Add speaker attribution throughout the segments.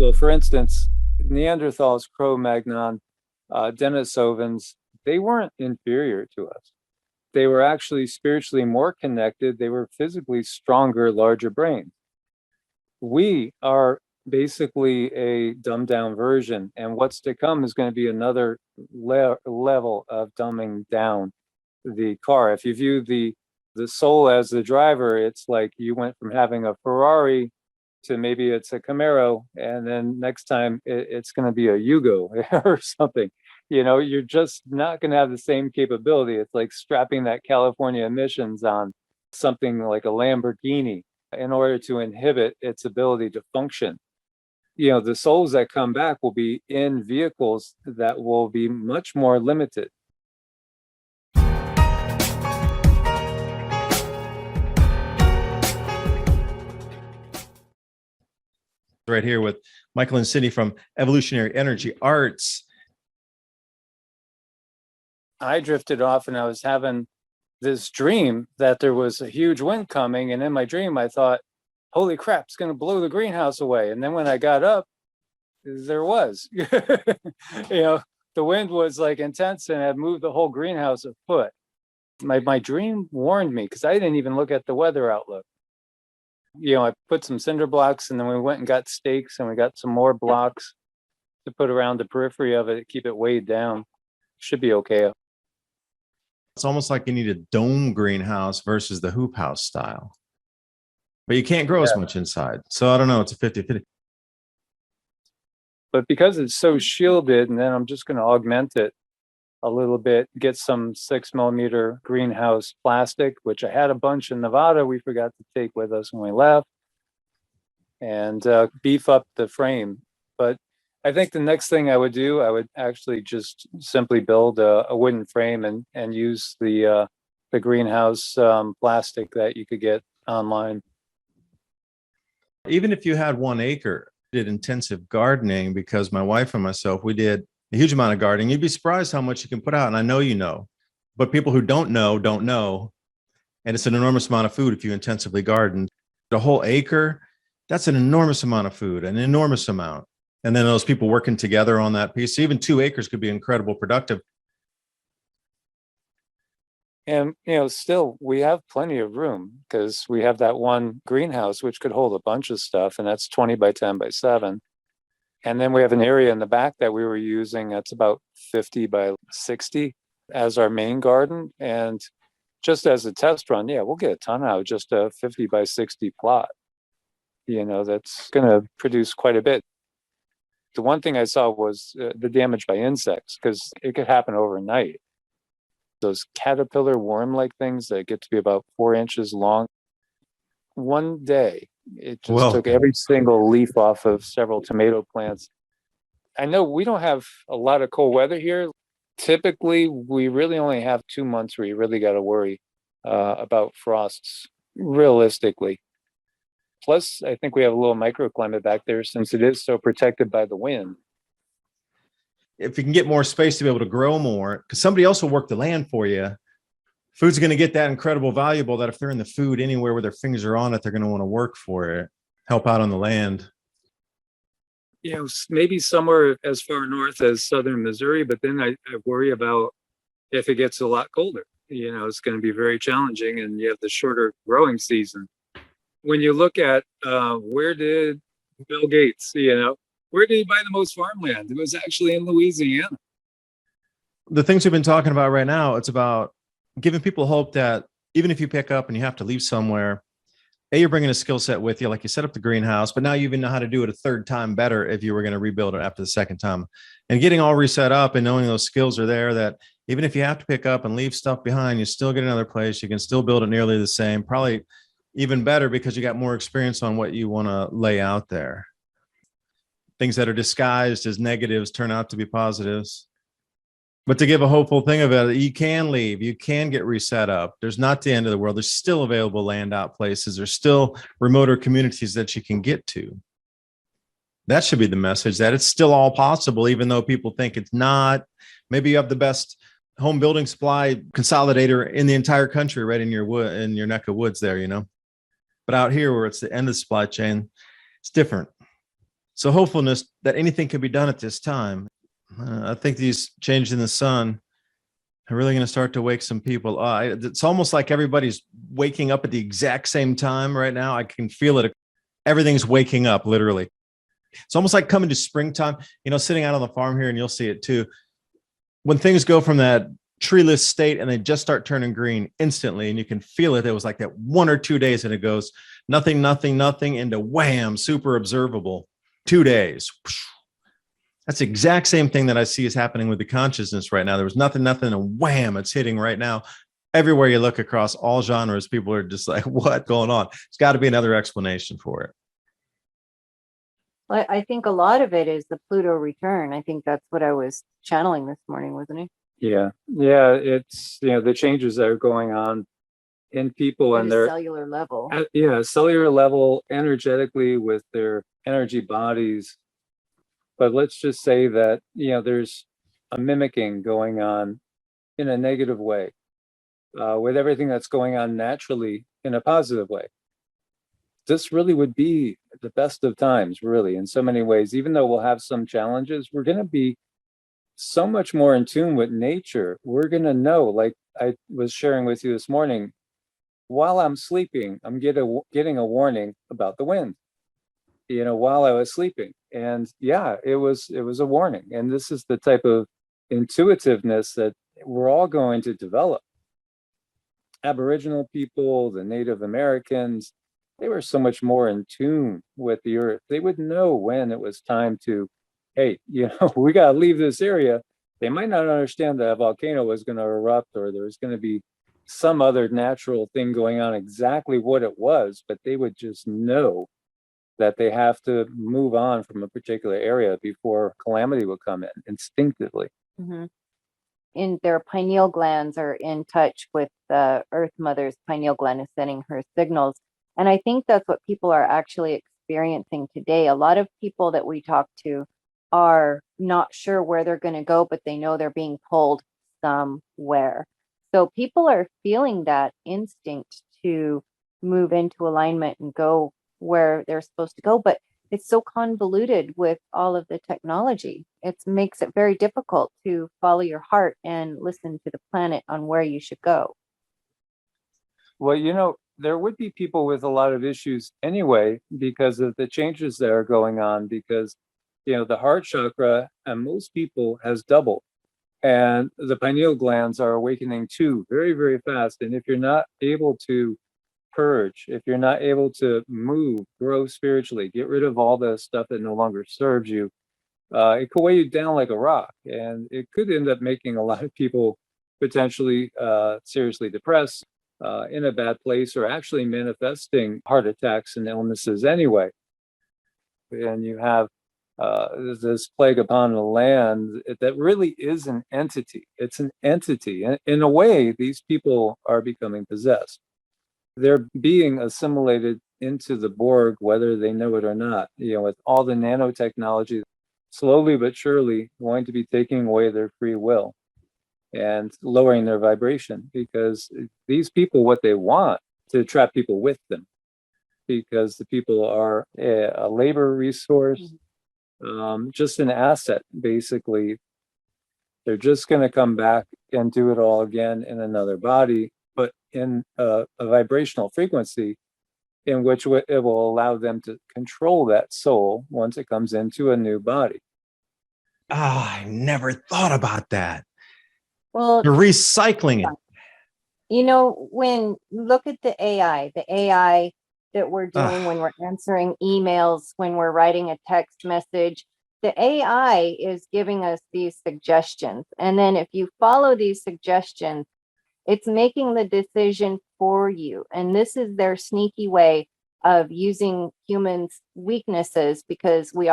Speaker 1: Well, for instance, Neanderthals, Cro-Magnon, Denisovans, they weren't inferior to us. They were actually spiritually more connected. They were physically stronger, larger brains. We are basically a dumbed down version, and what's to come is going to be another level of dumbing down the car. If you view the soul as the driver, it's like you went from having a Ferrari to maybe it's a Camaro, and then next time it's going to be a Yugo or something. You're just not going to have the same capability. It's like strapping that California emissions on something like a Lamborghini in order to inhibit its ability to function. The souls that come back will be in vehicles that will be much more limited.
Speaker 2: Right here with Michael and Cindy from Evolutionary Energy Arts.
Speaker 1: I drifted off and I was having this dream that there was a huge wind coming. And in my dream, I thought, holy crap, it's going to blow the greenhouse away. And then when I got up, there was, the wind was like intense and had moved the whole greenhouse a foot. My dream warned me because I didn't even look at the weather outlook. I put some cinder blocks and then we went and got stakes and we got some more blocks to put around the periphery of it to keep it weighed down. Should be okay.
Speaker 2: It's almost like you need a dome greenhouse versus the hoop house style. But you can't grow as much inside. So I don't know, it's a 50-50.
Speaker 1: But because it's so shielded, and then I'm just going to augment it a little bit, get some 6mm greenhouse plastic, which I had a bunch in Nevada we forgot to take with us when we left, and beef up the frame. But I think the next thing I would do, I would actually just simply build a wooden frame and use the greenhouse plastic that you could get online.
Speaker 2: Even if you had 1 acre, did intensive gardening because my wife and myself, we did a huge amount of gardening. You'd be surprised how much you can put out. And I know, but people who don't know. And it's an enormous amount of food if you intensively garden. A whole acre, that's an enormous amount of food, an enormous amount. And then those people working together on that piece, even 2 acres could be incredible productive.
Speaker 1: And, still we have plenty of room because we have that one greenhouse, which could hold a bunch of stuff. And that's 20 by 10 by 7. And then we have an area in the back that we were using that's about 50 by 60 as our main garden. And just as a test run, we'll get a ton out of just a 50 by 60 plot. That's going to produce quite a bit. The one thing I saw was the damage by insects, because it could happen overnight. Those caterpillar worm-like things that get to be about 4 inches long. One day, it just took every single leaf off of several tomato plants. I know we don't have a lot of cold weather here. Typically, we really only have 2 months where you really got to worry about frosts, realistically. Plus, I think we have a little microclimate back there since it is so protected by the wind.
Speaker 2: If you can get more space to be able to grow more, because somebody else will work the land for you, food's going to get that incredible valuable that if they're in the food anywhere where their fingers are on it, they're going to want to work for it, help out on the land.
Speaker 1: Maybe somewhere as far north as southern Missouri, but then I worry about if it gets a lot colder. It's going to be very challenging, and you have the shorter growing season. When you look at where did Bill Gates, where did he buy the most farmland? It was actually in Louisiana.
Speaker 2: The things we've been talking about right now, it's about giving people hope that even if you pick up and you have to leave somewhere, you're bringing a skill set with you, like you set up the greenhouse, but now you even know how to do it a third time better if you were going to rebuild it after the second time. And getting all reset up and knowing those skills are there, that even if you have to pick up and leave stuff behind, you still get another place. You can still build it nearly the same, probably even better because you got more experience on what you want to lay out there. Things that are disguised as negatives turn out to be positives. But to give a hopeful thing of it, you can leave, you can get reset up. There's not the end of the world. There's still available land out places. There's still remoter communities that you can get to. That should be the message, that it's still all possible, even though people think it's not. Maybe you have the best home building supply consolidator in the entire country right in your neck of woods there, But out here where it's the end of the supply chain, it's different. So hopefulness that anything can be done at this time. I think these changes in the sun are really going to start to wake some people up. It's almost like everybody's waking up at the exact same time right now. I can feel it. Everything's waking up, literally. It's almost like coming to springtime, sitting out on the farm here, and you'll see it too. When things go from that treeless state and they just start turning green instantly, and you can feel it. It was like that 1 or 2 days, and it goes nothing, nothing, nothing into wham, super observable. 2 days. That's the exact same thing that I see is happening with the consciousness right now. There was nothing, nothing, and wham, it's hitting right now. Everywhere you look across all genres, people are just like, what's going on? It's got to be another explanation for it.
Speaker 3: Well, I think a lot of it is the Pluto return. I think that's what I was channeling this morning, wasn't it?
Speaker 1: Yeah. Yeah. It's, the changes that are going on in people and their
Speaker 3: cellular level.
Speaker 1: Cellular level, energetically with their energy bodies. But let's just say that, there's a mimicking going on in a negative way, with everything that's going on naturally in a positive way. This really would be the best of times, really, in so many ways. Even though we'll have some challenges, we're going to be so much more in tune with nature. We're going to know, like I was sharing with you this morning, while I'm sleeping, I'm getting a warning about the wind, while I was sleeping. And yeah, it was a warning. And this is the type of intuitiveness that we're all going to develop. Aboriginal people, the Native Americans, they were so much more in tune with the earth. They would know when it was time to, hey, we got to leave this area. They might not understand that a volcano was going to erupt or there's going to be some other natural thing going on, exactly what it was, but they would just know that they have to move on from a particular area before calamity would come in instinctively.
Speaker 3: Mm-hmm. In their pineal glands are in touch with the Earth Mother's pineal gland is sending her signals. And I think that's what people are actually experiencing today. A lot of people that we talk to are not sure where they're going to go, but they know they're being pulled somewhere. So people are feeling that instinct to move into alignment and go where they're supposed to go. But it's so convoluted with all of the technology. It makes it very difficult to follow your heart and listen to the planet on where you should go.
Speaker 1: Well, there would be people with a lot of issues anyway because of the changes that are going on, because, the heart chakra and most people has doubled. And the pineal glands are awakening too, very, very fast. And if you're not able to purge, if you're not able to move, grow spiritually, get rid of all the stuff that no longer serves you, it could weigh you down like a rock. And it could end up making a lot of people potentially seriously depressed, in a bad place, or actually manifesting heart attacks and illnesses anyway. And you have this plague upon the land that really is an entity. It's an entity. And in a way, these people are becoming possessed. They're being assimilated into the Borg, whether they know it or not, with all the nanotechnology, slowly but surely going to be taking away their free will and lowering their vibration, because these people, what they want to trap people with them, because the people are a labor resource, just an asset, basically. They're just going to come back and do it all again in another body, but in a vibrational frequency in which it will allow them to control that soul once it comes into a new body.
Speaker 2: I never thought about that.
Speaker 3: Well,
Speaker 2: you're recycling it.
Speaker 3: When look at the AI that we're doing when we're answering emails, when we're writing a text message, the AI is giving us these suggestions. And then if you follow these suggestions, it's making the decision for you. And this is their sneaky way of using humans' weaknesses, because we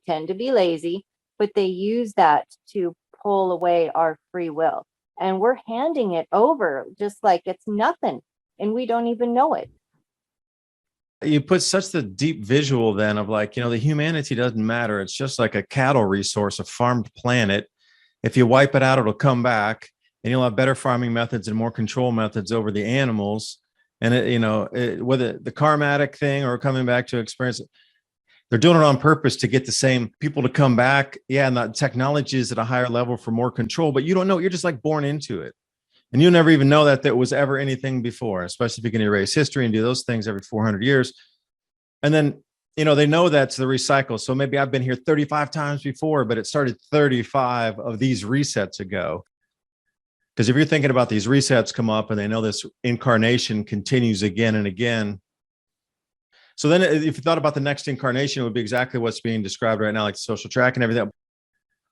Speaker 3: tend to be lazy, but they use that to pull away our free will. And we're handing it over just like it's nothing, and we don't even know it.
Speaker 2: You put such the deep visual then of like, the humanity doesn't matter. It's just like a cattle resource, a farmed planet. If you wipe it out, it'll come back, and you'll have better farming methods and more control methods over the animals. And whether the karmatic thing or coming back to experience, They're doing it on purpose to get the same people to come back. Yeah, and the technology is at a higher level for more control, but you don't know. You're just like born into it. And you never even know that there was ever anything before, especially if you can erase history and do those things every 400 years. And then, they know that's the recycle. So maybe I've been here 35 times before, but it started 35 of these resets ago. Because if you're thinking about these resets come up and they know this incarnation continues again and again. So then if you thought about the next incarnation, it would be exactly what's being described right now, like social track and everything.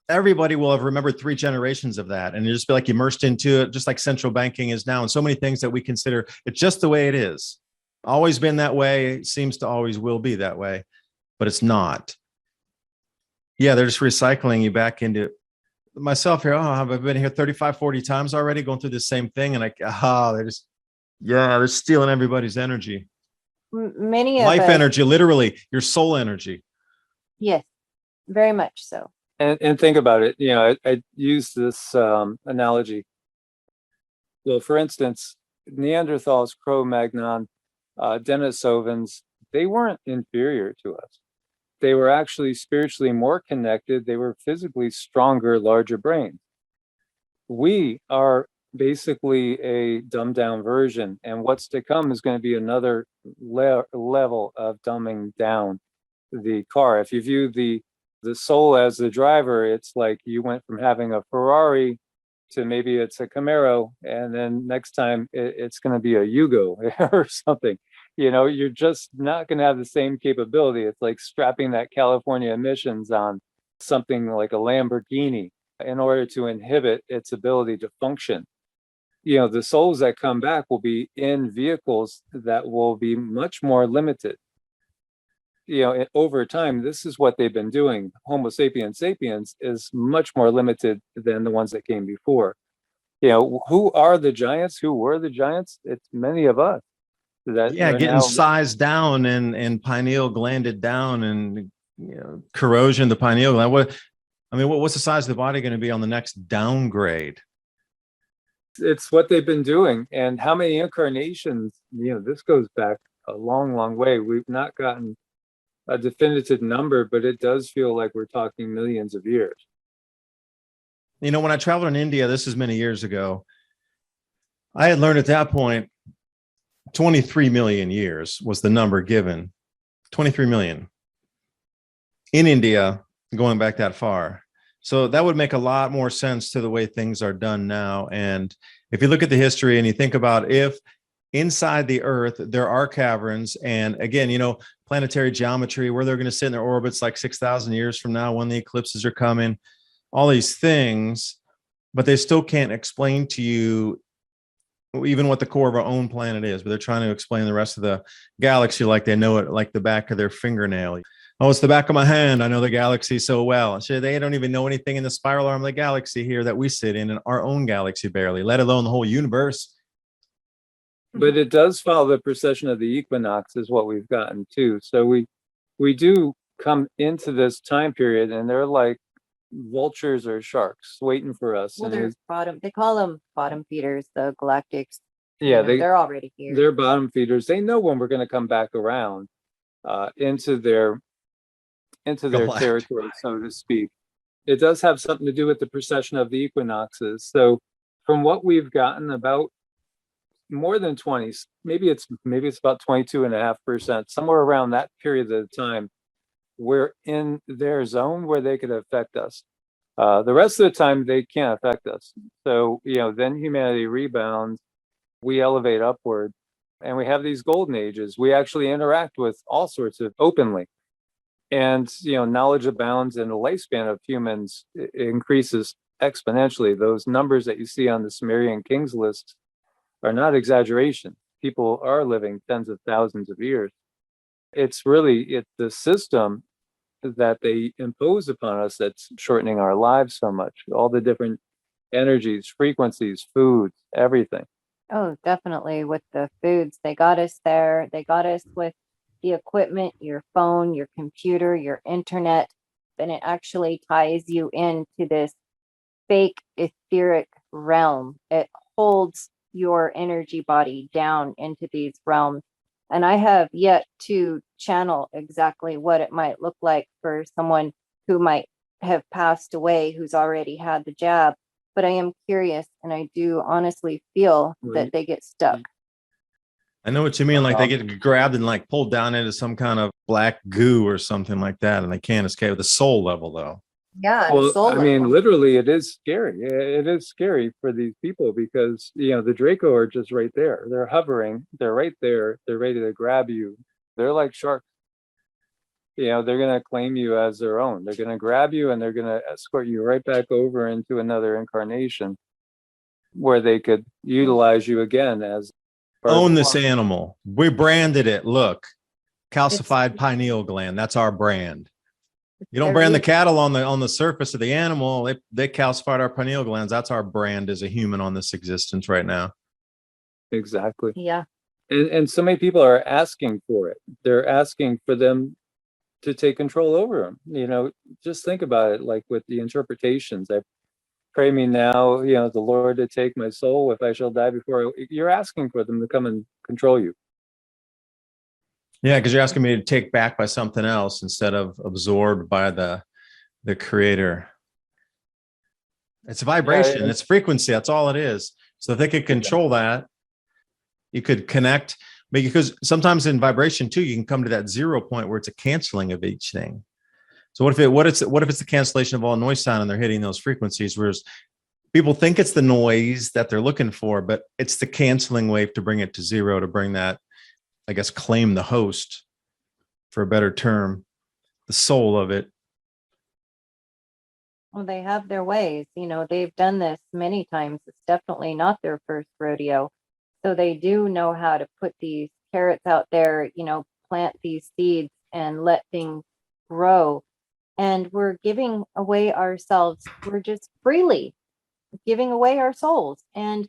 Speaker 2: Everybody will have remembered 3 generations of that. And you just be like immersed into it, just like central banking is now. And so many things that we consider it's just the way it is. Always been that way. Seems to always will be that way, but it's not. Yeah, they're just recycling you back into myself here. Oh, I've been here 35, 40 times already going through the same thing. And they're stealing everybody's energy.
Speaker 3: Many of
Speaker 2: Life
Speaker 3: us,
Speaker 2: energy, literally your soul energy.
Speaker 3: yes, very much so.
Speaker 1: And think about it. I use this analogy. Well, for instance, Neanderthals, Cro-Magnon, Denisovans, they weren't inferior to us. They were actually spiritually more connected. They were physically stronger, larger brains. We are basically a dumbed down version, and what's to come is going to be another level of dumbing down the car. If you view the soul as the driver, it's like you went from having a Ferrari to maybe it's a Camaro, and then next time it's going to be a Yugo or something. You're just not going to have the same capability. It's like strapping that California emissions on something like a Lamborghini in order to inhibit its ability to function. The souls that come back will be in vehicles that will be much more limited. Over time, this is what they've been doing. Homo sapiens sapiens is much more limited than the ones that came before. Who are the giants? Who were the giants? It's many of us.
Speaker 2: Getting sized down and pineal glanded down and corrosion of the pineal gland. What's the size of the body going to be on the next downgrade?
Speaker 1: It's what they've been doing. And how many incarnations, this goes back a long, long way. We've not gotten a definitive number, but it does feel like we're talking millions of years.
Speaker 2: When I traveled in India, this is many years ago, I had learned at that point 23 million years was the number given. 23 million in India, going back that far. So that would make a lot more sense to the way things are done now. And if you look at the history and you think about if inside the Earth, there are caverns, and again, planetary geometry, where they're going to sit in their orbits like 6,000 years from now when the eclipses are coming, all these things, but they still can't explain to you even what the core of our own planet is, but they're trying to explain the rest of the galaxy like they know it like the back of their fingernail. Oh, it's the back of my hand. I know the galaxy so well. So they don't even know anything in the spiral arm of the galaxy here that we sit in our own galaxy barely, let alone the whole universe.
Speaker 1: But it does follow the precession of the equinox is what we've gotten too. So we do come into this time period and they're like vultures or sharks waiting for us.
Speaker 3: Well, they call them bottom feeders, the galactics.
Speaker 1: Yeah,
Speaker 3: they're already here.
Speaker 1: They're bottom feeders. They know when we're going to come back around into their territory, so to speak. It does have something to do with the precession of the equinoxes. So from what we've gotten, about more than 20, maybe it's about 22.5%, somewhere around that period of time, we're in their zone where they could affect us. The rest of the time, they can't affect us. So, then humanity rebounds, we elevate upward, and we have these golden ages. We actually interact with all sorts of openly. And, knowledge abounds, and the lifespan of humans increases exponentially. Those numbers that you see on the Sumerian kings list are not exaggeration. People are living tens of thousands of years. It's really the system that they impose upon us that's shortening our lives so much. All the different energies, frequencies, foods, everything.
Speaker 3: Oh, definitely. With the foods, they got us there. They got us with the equipment, your phone, your computer, your internet. Then it actually ties you into this fake etheric realm. It holds your energy body down into these realms. And I have yet to channel exactly what it might look like for someone who might have passed away, who's already had the jab. But I am curious, and I do honestly feel that they get stuck.
Speaker 2: I know what you mean. Like they get grabbed and like pulled down into some kind of black goo or something like that, and they can't escape. The soul level, though.
Speaker 3: Yeah,
Speaker 1: Well,
Speaker 3: soul
Speaker 1: I mean,
Speaker 3: level.
Speaker 1: literally, it is scary. It is scary for these people because, the Draco are just right there. They're hovering. They're right there. They're ready to grab you. They're like sharks. They're going to claim you as their own. They're going to grab you and they're going to escort you right back over into another incarnation where they could utilize you again as
Speaker 2: Own this animal. We branded it. Look, calcified pineal gland. That's our brand. You don't brand the cattle on the surface of the animal. They calcified our pineal glands. That's our brand as a human on this existence right now.
Speaker 1: Exactly.
Speaker 3: Yeah.
Speaker 1: And so many people are asking for it. They're asking for them to take control over them. Just think about it, like with the interpretations. I pray me now, the Lord to take my soul if I shall die before. You're asking for them to come and control you.
Speaker 2: Yeah, because you're asking me to take back by something else instead of absorbed by the creator. It's a vibration, it's frequency. That's all it is. So if they could control that, you could connect. Because sometimes in vibration too, you can come to that 0 point where it's a canceling of each thing. So what if it's the cancellation of all noise sound and they're hitting those frequencies, whereas people think it's the noise that they're looking for, but it's the canceling wave to bring it to 0, to bring that, I guess, claim the host, for a better term, the soul of it.
Speaker 3: Well, they have their ways. They've done this many times. It's definitely not their first rodeo. So they do know how to put these carrots out there, plant these seeds and let things grow. And we're giving away ourselves. We're just freely giving away our souls. And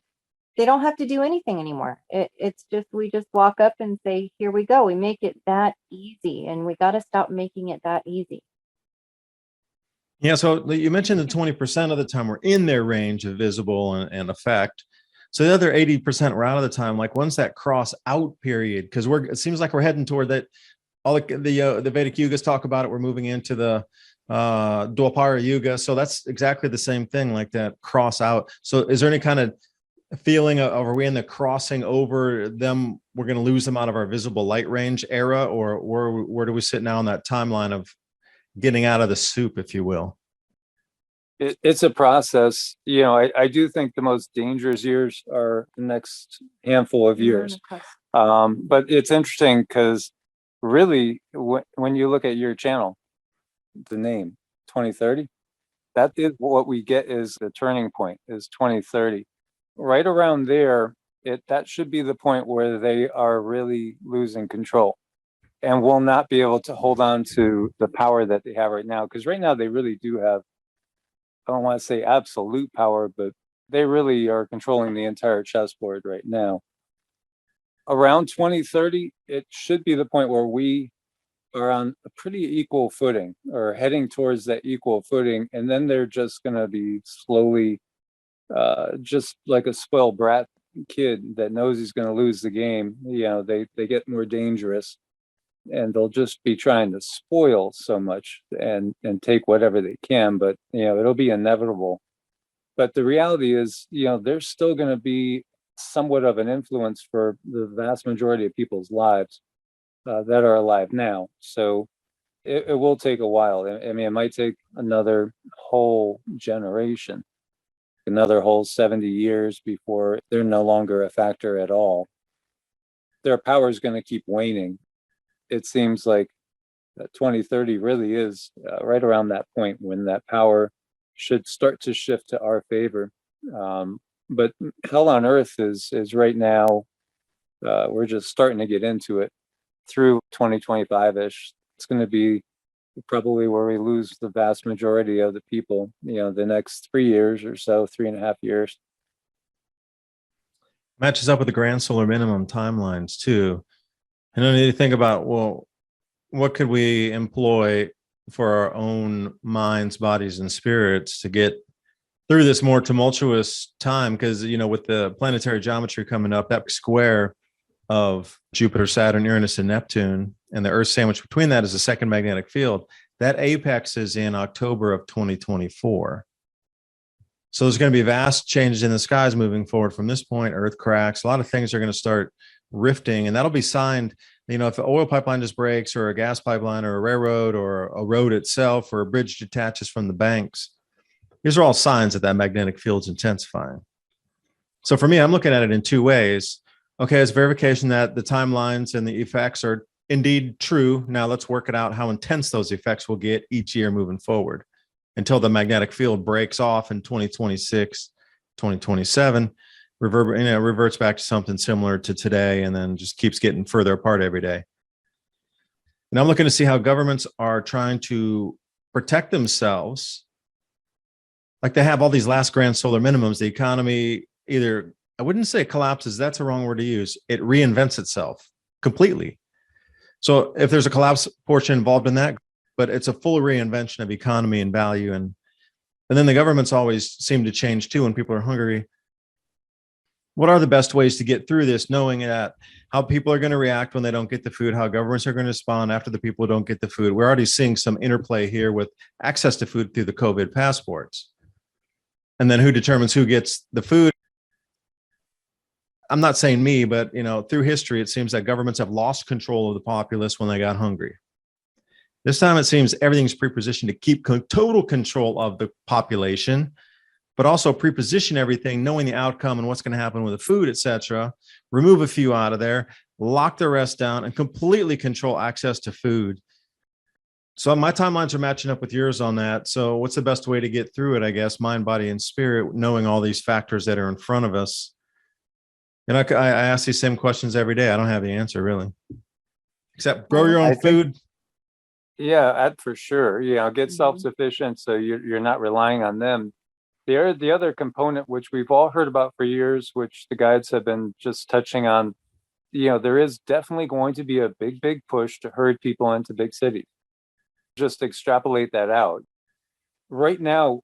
Speaker 3: they don't have to do anything anymore. It's just, we just walk up and say, here we go. We make it that easy. And we got to stop making it that easy.
Speaker 2: Yeah. So you mentioned the 20% of the time we're in their range of visible and effect. So the other 80% we're out of the time. Like, when's that cross out period? Because it seems like we're heading toward that. All the Vedic Yugas talk about it. We're moving into the Dwapara Yuga. So that's exactly the same thing, like that cross out. So is there any kind of feeling of, are we in the crossing over them? We're going to lose them out of our visible light range era, or where do we sit now on that timeline of getting out of the soup, if you will?
Speaker 1: It's a process. I do think the most dangerous years are the next handful of years. But it's interesting because really, when you look at your channel, the name 2030, that is what we get is the turning point, is 2030. Right around there, that should be the point where they are really losing control and will not be able to hold on to the power that they have right now. Because right now they really do have, I don't want to say absolute power, but they really are controlling the entire chessboard right now. Around 2030, it should be the point where we are on a pretty equal footing, or heading towards that equal footing. And then they're just going to be slowly, just like a spoiled brat kid that knows he's going to lose the game. They get more dangerous, and they'll just be trying to spoil so much and take whatever they can, but it'll be inevitable. But the reality is, there's still going to be somewhat of an influence for the vast majority of people's lives that are alive now. So it will take a while. I mean, it might take another whole generation, another whole 70 years before they're no longer a factor at all. Their power is going to keep waning. It seems like 2030 really is right around that point when that power should start to shift to our favor. But hell on earth is right now, we're just starting to get into it. Through 2025-ish, it's going to be probably where we lose the vast majority of the people, the next 3 years or so, 3.5 years.
Speaker 2: Matches up with the grand solar minimum timelines too. And then you think about, well, what could we employ for our own minds, bodies, and spirits to get through this more tumultuous time? Because, with the planetary geometry coming up, that square of Jupiter, Saturn, Uranus, and Neptune and the Earth sandwich between that is the second magnetic field. That apex is in October of 2024. So there's going to be vast changes in the skies moving forward from this point. Earth cracks. A lot of things are going to start rifting, and that'll be signed. If an oil pipeline just breaks, or a gas pipeline, or a railroad, or a road itself, or a bridge detaches from the banks, these are all signs that magnetic field's intensifying. So for me, I'm looking at it in two ways. Okay, it's verification that the timelines and the effects are indeed true. Now let's work it out how intense those effects will get each year moving forward, until the magnetic field breaks off in 2026, 2027, reverts back to something similar to today, and then just keeps getting further apart every day. And I'm looking to see how governments are trying to protect themselves. Like they have all these last grand solar minimums. The economy either, I wouldn't say collapses, that's a wrong word to use. It reinvents itself completely. So if there's a collapse portion involved in that, but it's a full reinvention of economy and value. And then the governments always seem to change too when people are hungry. What are the best ways to get through this, knowing that how people are going to react when they don't get the food, how governments are going to respond after the people don't get the food? We're already seeing some interplay here with access to food through the COVID passports. And then who determines who gets the food? I'm not saying me, but through history, it seems that governments have lost control of the populace when they got hungry. This time, it seems everything's prepositioned to keep total control of the population, but also preposition everything, knowing the outcome and what's going to happen with the food, etc. Remove a few out of there, lock the rest down, and completely control access to food. So my timelines are matching up with yours on that. So what's the best way to get through it? I guess mind, body, and spirit, knowing all these factors that are in front of us. And I ask these same questions every day. I don't have the answer really, except grow your own food.
Speaker 1: Yeah, for sure. Get self-sufficient so you're not relying on them. The other component, which we've all heard about for years, which the guides have been just touching on, there is definitely going to be a big push to herd people into big cities. Just extrapolate that out. Right now,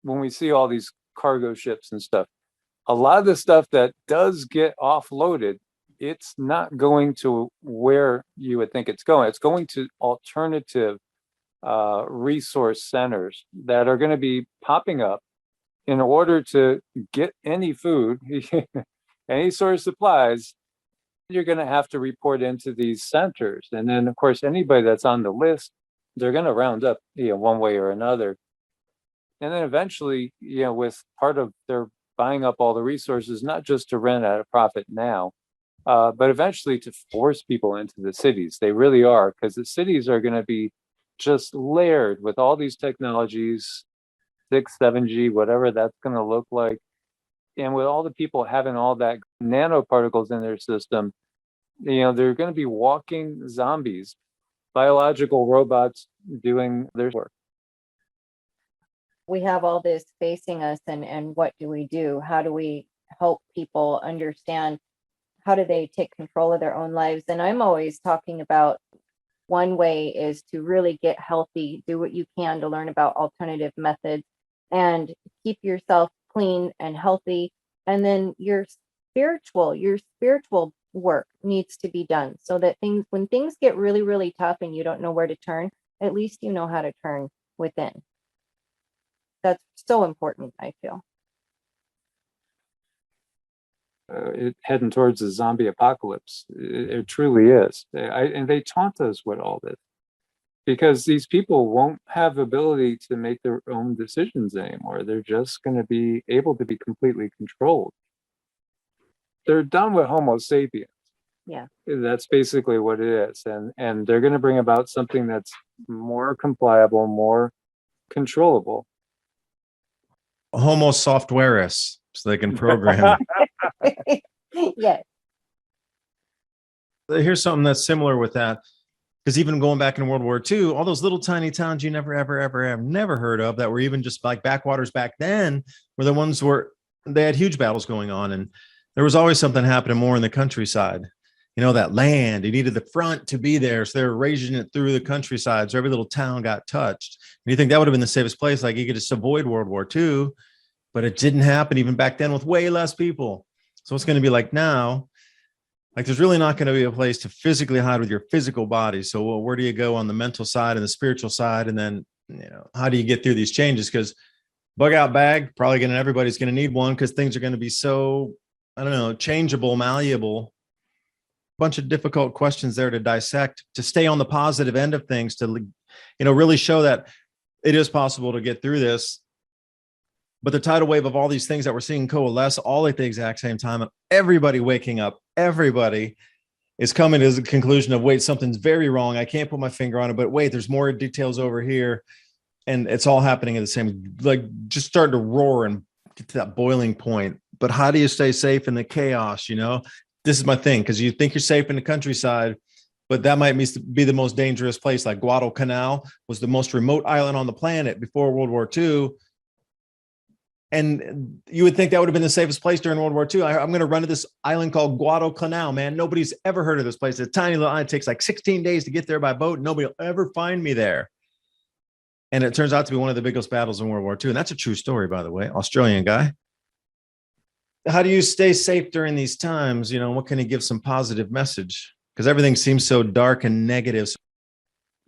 Speaker 1: when we see all these cargo ships and stuff, a lot of the stuff that does get offloaded, it's not going to where you would think it's going. It's going to alternative resource centers that are going to be popping up in order to get any food, any sort of supplies. You're going to have to report into these centers. And then, of course, anybody that's on the list, they're going to round up, one way or another. And then eventually, with part of their buying up all the resources, not just to rent at a profit now, but eventually to force people into the cities. They really are, because the cities are going to be just layered with all these technologies, 6, 7G, whatever that's going to look like. And with all the people having all that nanoparticles in their system, they're going to be walking zombies, biological robots doing their work.
Speaker 3: We have all this facing us, and what do we do? How do we help people understand? How do they take control of their own lives? And I'm always talking about one way is to really get healthy, do what you can to learn about alternative methods and keep yourself clean and healthy. And then your spiritual work needs to be done so that when things get really, really tough and you don't know where to turn, at least you know how to turn within. That's so important, I feel.
Speaker 1: Heading towards a zombie apocalypse. It truly is. And they taunt us with all this because these people won't have ability to make their own decisions anymore. They're just going to be able to be completely controlled. They're done with Homo sapiens.
Speaker 3: Yeah.
Speaker 1: That's basically what it is. And they're going to bring about something that's more compliable, more controllable.
Speaker 2: Homo softwareus, so they can program.
Speaker 3: Yes.
Speaker 2: Here's something that's similar with that, because even going back in World War II, all those little tiny towns you never heard of that were even just like backwaters back then were the ones where they had huge battles going on, and there was always something happening more in the countryside. That land, you needed the front to be there, so they were raging it through the countryside, so every little town got touched. And you think that would have been the safest place, like you could just avoid World War II, but it didn't happen even back then with way less people. So it's going to be like now, Like there's really not going to be a place to physically hide with your physical body. So well, where do you go on the mental side and the spiritual side? And then, how do you get through these changes? Because bug out bag, probably everybody's going to need one because things are going to be so, I don't know, changeable, malleable. Bunch of difficult questions there to dissect, to stay on the positive end of things, to, really show that it is possible to get through this. But the tidal wave of all these things that we're seeing coalesce all at the exact same time, and everybody waking up, everybody is coming to the conclusion of, wait, something's very wrong. I can't put my finger on it, but wait, there's more details over here. And it's all happening at the same, like just starting to roar and get to that boiling point. But how do you stay safe in the chaos? This is my thing, because you think you're safe in the countryside, but that might be the most dangerous place. Like Guadalcanal was the most remote island on the planet before World War II. And you would think that would have been the safest place during World War II. I'm going to run to this island called Guadalcanal, man. Nobody's ever heard of this place. It's a tiny little island. It takes like 16 days to get there by boat. Nobody will ever find me there. And it turns out to be one of the biggest battles in World War II. And that's a true story, by the way, Australian guy. How do you stay safe during these times? What can you give some positive message? Because everything seems so dark and negative.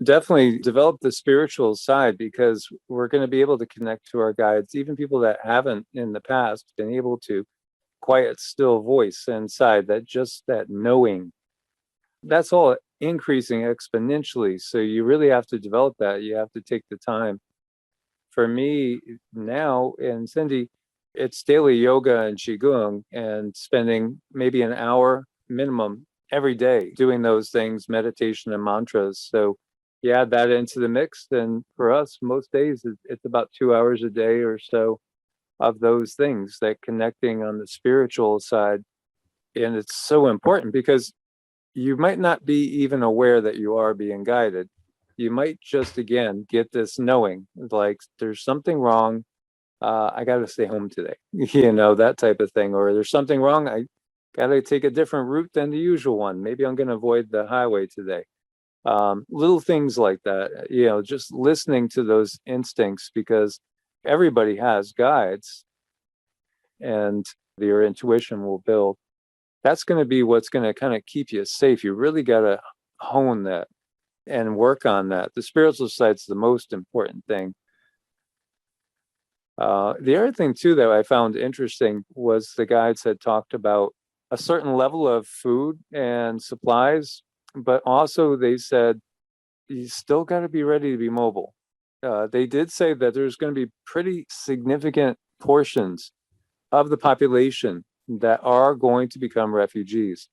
Speaker 1: Definitely develop the spiritual side, because we're going to be able to connect to our guides, even people that haven't in the past been able to. Quiet, still voice inside, that knowing, that's all increasing exponentially. So you really have to develop that. You have to take the time. For me now, and Cindy, it's daily yoga and qigong, and spending maybe an hour minimum every day doing those things, meditation and mantras. So you add that into the mix, then for us, most days it's about 2 hours a day or so of those things, that connecting on the spiritual side. And it's so important, because you might not be even aware that you are being guided. You might just, again, get this knowing, like there's something wrong. I got to stay home today, that type of thing. Or there's something wrong. I got to take a different route than the usual one. Maybe I'm going to avoid the highway today. Little things like that, just listening to those instincts, because everybody has guides, and your intuition will build. That's going to be what's going to kind of keep you safe. You really got to hone that and work on that. The spiritual side's the most important thing. The other thing too that I found interesting was the guides had talked about a certain level of food and supplies, but also they said you still got to be ready to be mobile. They did say that there's going to be pretty significant portions of the population that are going to become refugees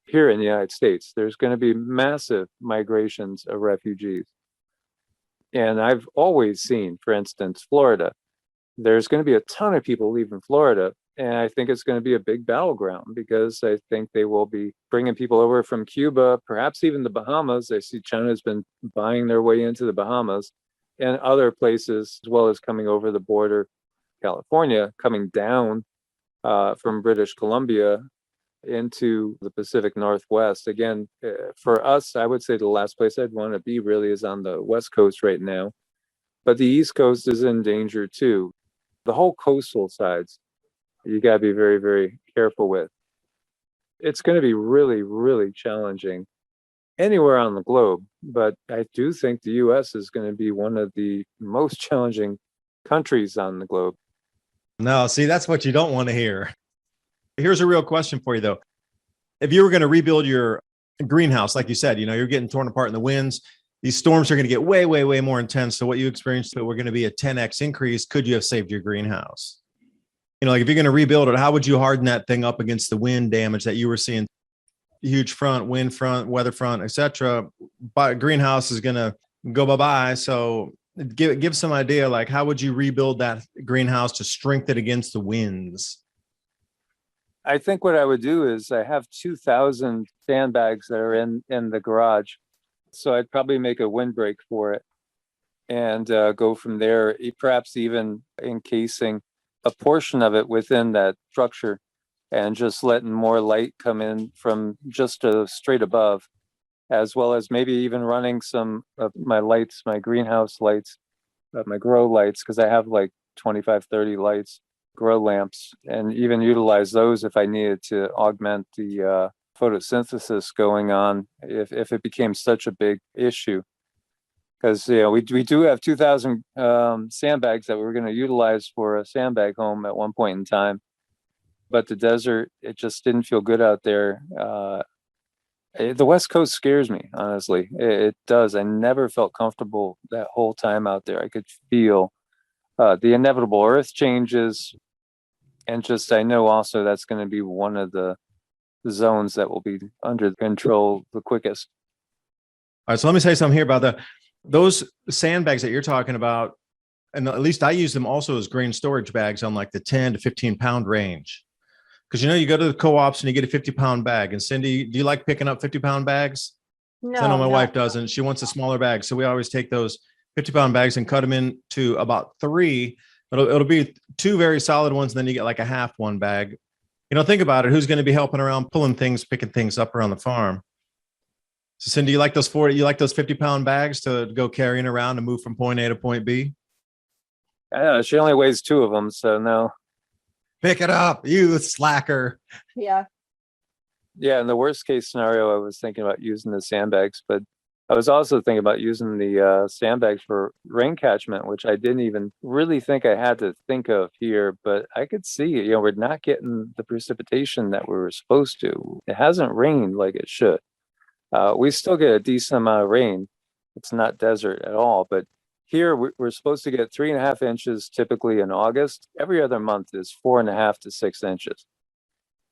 Speaker 1: here in the United States. There's going to be massive migrations of refugees. And I've always seen, for instance, Florida, there's going to be a ton of people leaving Florida. And I think it's going to be a big battleground, because I think they will be bringing people over from Cuba, perhaps even the Bahamas. I see China's been buying their way into the Bahamas and other places, as well as coming over the border, California, coming down from British Columbia into the Pacific Northwest. Again, for us, I would say the last place I'd want to be really is on the West Coast right now. But the East Coast is in danger too. The whole coastal sides, you got to be very, very careful with. It's going to be really, really challenging anywhere on the globe. But I do think the US is going to be one of the most challenging countries on the globe.
Speaker 2: No, see, that's what you don't want to hear. Here's a real question for you, though. If you were going to rebuild your greenhouse, like you said, you're getting torn apart in the winds. These storms are going to get way, way, way more intense. So what you experienced, we're going to be a 10x increase. Could you have saved your greenhouse? Like if you're going to rebuild it, how would you harden that thing up against the wind damage that you were seeing? Huge front, wind front, weather front, etc. But greenhouse is going to go bye-bye. So give some idea, like how would you rebuild that greenhouse to strengthen it against the winds?
Speaker 1: I think what I would do is I have 2,000 sandbags that are in the garage. So I'd probably make a windbreak for it and go from there, perhaps even encasing a portion of it within that structure and just letting more light come in from just straight above, as well as maybe even running some of my lights, my greenhouse lights, my grow lights, because I have like 25, 30 lights, grow lamps, and even utilize those if I needed to augment the photosynthesis going on if it became such a big issue. Because we do have 2,000 sandbags that we were going to utilize for a sandbag home at one point in time, but the desert, it just didn't feel good out there. The West Coast scares me, honestly. It does. I never felt comfortable that whole time out there. I could feel the inevitable earth changes, and just I know also that's going to be one of the zones that will be under control the quickest.
Speaker 2: All right, so let me say something here about those sandbags that you're talking about, and at least I use them also as grain storage bags on like the 10 to 15 pound range. Because you go to the co-ops and you get a 50-pound bag. And Cindy, do you like picking up 50-pound bags?
Speaker 3: No,
Speaker 2: I know my wife doesn't. She wants a smaller bag. So we always take those 50-pound bags and cut them into about 3. It'll be 2 very solid ones, and then you get like a half one bag. Think about it. Who's going to be helping around, pulling things, picking things up around the farm? So Cindy, you like those 50-pound bags to go carrying around and move from point A to point B?
Speaker 1: I don't know, she only weighs 2 of them, so no.
Speaker 2: Pick it up, you slacker.
Speaker 3: Yeah.
Speaker 1: Yeah, in the worst case scenario, I was thinking about using the sandbags, but I was also thinking about using the sandbags for rain catchment, which I didn't even really think I had to think of here, but I could see, we're not getting the precipitation that we were supposed to. It hasn't rained like it should. We still get a decent amount of rain. It's not desert at all, but here we're supposed to get 3.5 inches typically in August. Every other month is 4.5 to 6 inches.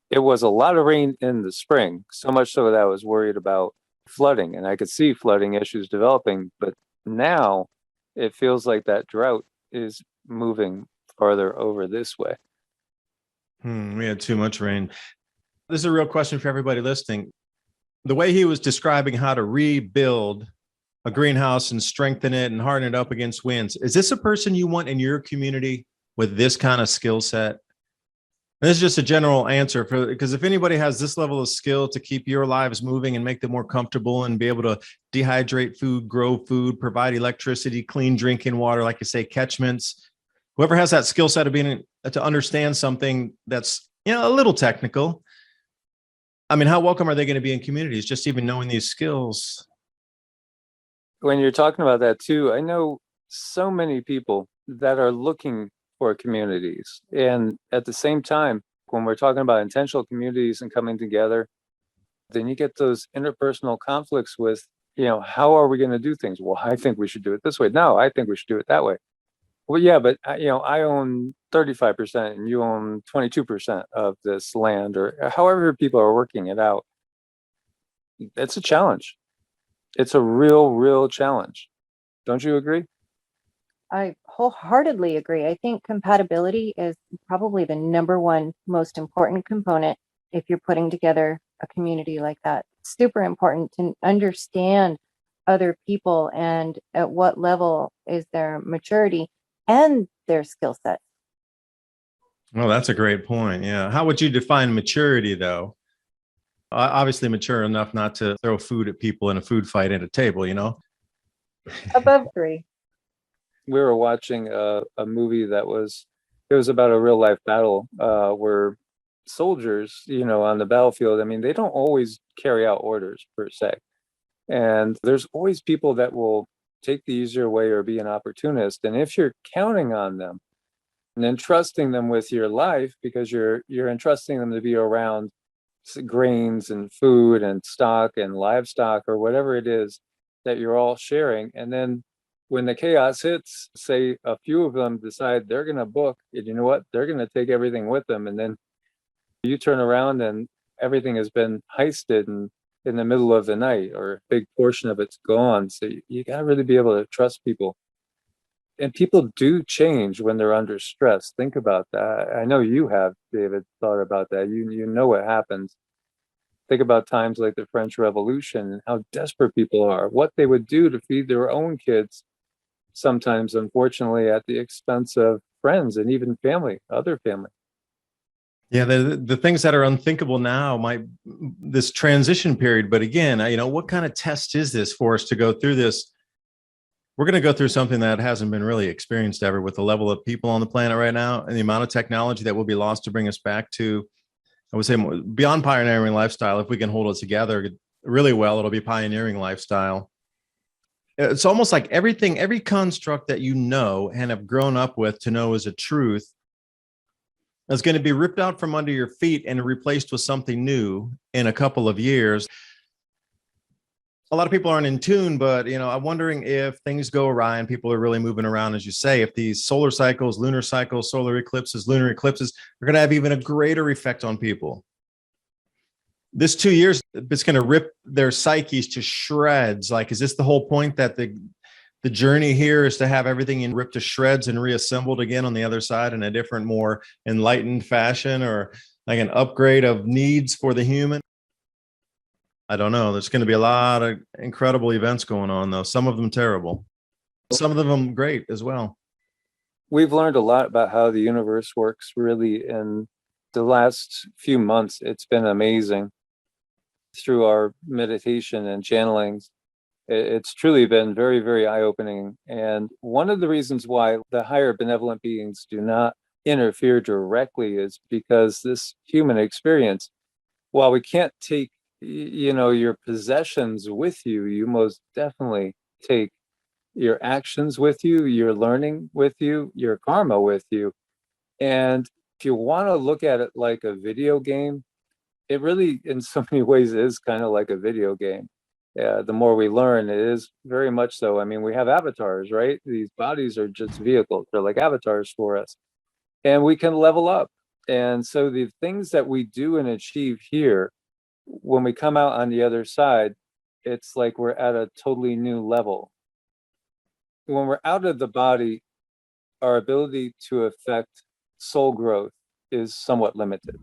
Speaker 1: It was a lot of rain in the spring, so much so that I was worried about flooding, and I could see flooding issues developing. But now it feels like that drought is moving farther over this way.
Speaker 2: We had too much rain. This is a real question for everybody listening. The way he was describing how to rebuild a greenhouse and strengthen it and harden it up against winds, is this a person you want in your community with this kind of skill set? This is just a general answer because if anybody has this level of skill to keep your lives moving and make them more comfortable and be able to dehydrate food, grow food, provide electricity, clean drinking water, like you say, catchments, whoever has that skill set of being to understand something that's a little technical, I mean, how welcome are they going to be in communities just even knowing these skills?
Speaker 1: When you're talking about that too, I know so many people that are looking for communities. And at the same time, when we're talking about intentional communities and coming together, then you get those interpersonal conflicts with, how are we going to do things? Well, I think we should do it this way. No, I think we should do it that way. Well, yeah, but I own 35% and you own 22% of this land, or however people are working it out. It's a challenge. It's a real challenge. Don't you agree?
Speaker 3: I wholeheartedly agree. I think compatibility is probably the number one most important component if you're putting together a community like that. It's super important to understand other people and at what level is their maturity and their skill set.
Speaker 2: Well, that's a great point. Yeah. How would you define maturity, though? Obviously mature enough not to throw food at people in a food fight at a table,
Speaker 3: Above 3.
Speaker 1: We were watching a movie it was about a real life battle where soldiers, on the battlefield, I mean, they don't always carry out orders per se. And there's always people that will take the easier way or be an opportunist. And if you're counting on them and entrusting them with your life, because you're entrusting them to be around grains and food and stock and livestock or whatever it is that you're all sharing, and then when the chaos hits, say a few of them decide they're going to book, and you know what, they're going to take everything with them, and then you turn around and everything has been heisted and in the middle of the night, or a big portion of it's gone. So you got to really be able to trust people. And people do change when they're under stress. Think about that. I know you have, David, thought about that. You know what happens. Think about times like the French Revolution and how desperate people are, what they would do to feed their own kids, sometimes, unfortunately, at the expense of friends and even family, other family.
Speaker 2: Yeah, the things that are unthinkable now this transition period. But again, what kind of test is this for us to go through this? We're going to go through something that hasn't been really experienced ever with the level of people on the planet right now and the amount of technology that will be lost to bring us back to I would say beyond pioneering lifestyle, if we can hold it together really well, it'll be pioneering lifestyle. It's almost like everything, every construct that you know and have grown up with to know is a truth is going to be ripped out from under your feet and replaced with something new in a couple of years. A lot of people aren't in tune, but I'm wondering if things go awry and people are really moving around, as you say, if these solar cycles, lunar cycles, solar eclipses, lunar eclipses are going to have even a greater effect on people. This 2 years, it's going to rip their psyches to shreds. Like, is this the whole point, that the journey here is to have everything ripped to shreds and reassembled again on the other side in a different, more enlightened fashion, or like an upgrade of needs for the human? I don't know. There's going to be a lot of incredible events going on, though. Some of them terrible, some of them great as well.
Speaker 1: We've learned a lot about how the universe works really in the last few months. It's been amazing through our meditation and channelings. It's truly been very, very eye-opening. And one of the reasons why the higher benevolent beings do not interfere directly is because this human experience, while we can't take your possessions with you, you most definitely take your actions with you, your learning with you, your karma with you. And if you want to look at it like a video game, it really, in so many ways, is kind of like a video game. The more we learn, it is very much so. I mean, we have avatars, right? These bodies are just vehicles. They're like avatars for us. And we can level up. And so the things that we do and achieve here, when we come out on the other side, it's like we're at a totally new level. When we're out of the body, our ability to affect soul growth is somewhat limited.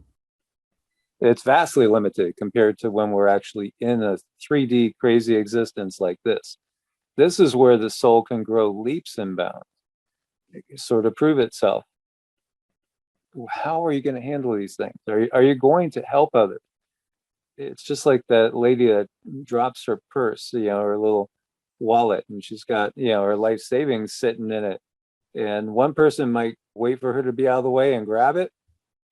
Speaker 1: It's vastly limited compared to when we're actually in a 3D crazy existence like this. This is where the soul can grow leaps and bounds, sort of prove itself. How are you going to handle these things? Are you going to help others? It's just like that lady that drops her purse, her little wallet, and she's got, her life savings sitting in it. And one person might wait for her to be out of the way and grab it.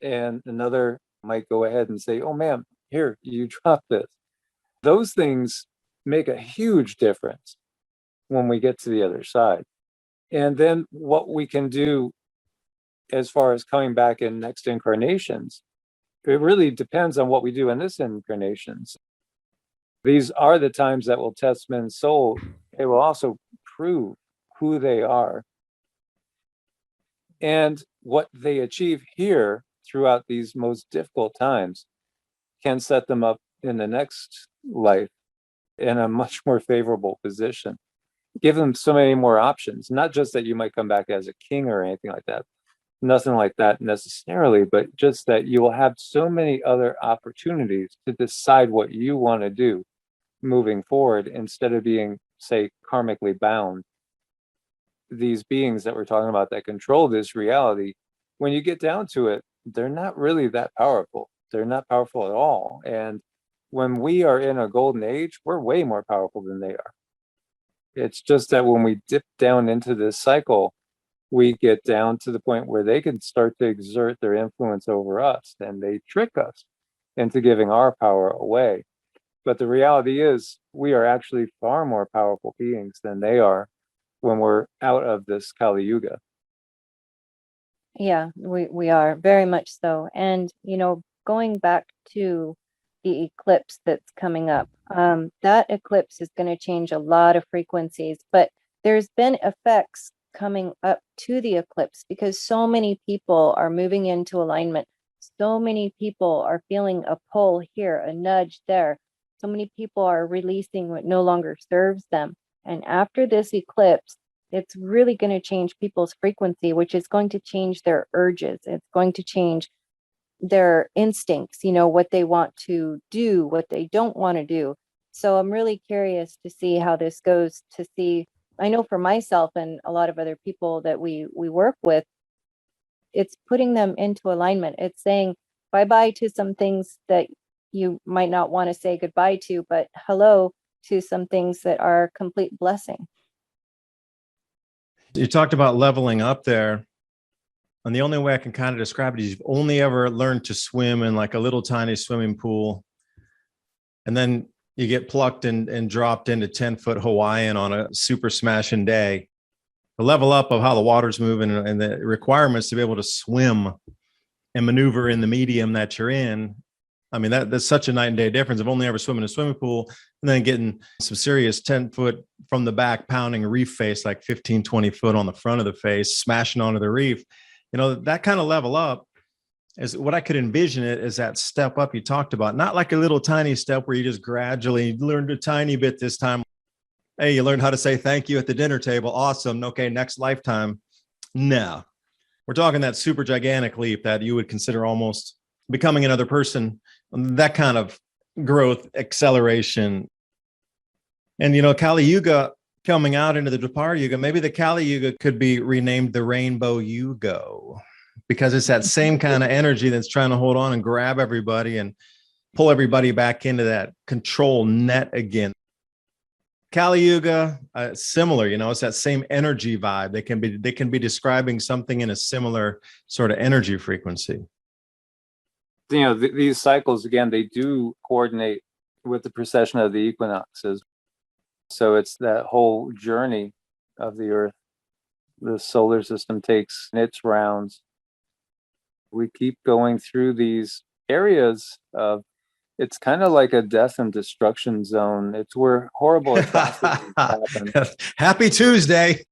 Speaker 1: And another might go ahead and say, "Oh, ma'am, here, you dropped this." Those things make a huge difference when we get to the other side. And then what we can do as far as coming back in next incarnations, it really depends on what we do in this incarnations. These are the times that will test men's soul. It will also prove who they are. And what they achieve here throughout these most difficult times can set them up in the next life in a much more favorable position. Give them so many more options, not just that you might come back as a king or anything like that. Nothing like that necessarily, but just that you will have so many other opportunities to decide what you want to do moving forward, instead of being, say, karmically bound. These beings that we're talking about that control this reality, when you get down to it, they're not really that powerful. They're not powerful at all. And when we are in a golden age, we're way more powerful than they are. It's just that when we dip down into this cycle, we get down to the point where they can start to exert their influence over us, and they trick us into giving our power away. But the reality is, we are actually far more powerful beings than they are when we're out of this Kali Yuga.
Speaker 3: Yeah, we are very much so. And, going back to the eclipse that's coming up, that eclipse is going to change a lot of frequencies, but there's been effects coming up to the eclipse because so many people are moving into alignment. So many people are feeling a pull here, a nudge there. So many people are releasing what no longer serves them. And after this eclipse, it's really going to change people's frequency, which is going to change their urges. It's going to change their instincts, what they want to do, what they don't want to do. So I'm really curious to see how this goes, to see, I know for myself and a lot of other people that we work with, it's putting them into alignment. It's saying bye-bye to some things that you might not want to say goodbye to, but hello to some things that are complete blessing.
Speaker 2: You talked about leveling up there. And the only way I can kind of describe it is you've only ever learned to swim in like a little tiny swimming pool. And then you get plucked and dropped into 10-foot Hawaiian on a super smashing day. The level up of how the water's moving and the requirements to be able to swim and maneuver in the medium that you're in. I mean, that's such a night and day difference. I've only ever swum in a swimming pool and then getting some serious 10-foot from the back pounding reef face, like 15, 20 foot on the front of the face, smashing onto the reef. You know, that kind of level up is what I could envision it as that step up you talked about, not like a little tiny step where you just gradually learned a tiny bit this time. Hey, you learned how to say thank you at the dinner table. Awesome. Okay, next lifetime. No, we're talking that super gigantic leap that you would consider almost becoming another person, that kind of growth acceleration. And, you know, Kali Yuga coming out into the Dwapara Yuga, maybe the Kali Yuga could be renamed the Rainbow Yuga, because it's that same kind of energy that's trying to hold on and grab everybody and pull everybody back into that control net again. Kali Yuga, similar, you know, it's that same energy vibe. They can be describing something in a similar sort of energy frequency.
Speaker 1: You know, these cycles, again, they do coordinate with the precession of the equinoxes. So it's that whole journey of the Earth. The solar system takes its rounds. We keep going through these areas of, it's kind of like a death and destruction zone. It's where horrible atrocities happen.
Speaker 2: Happy Tuesday.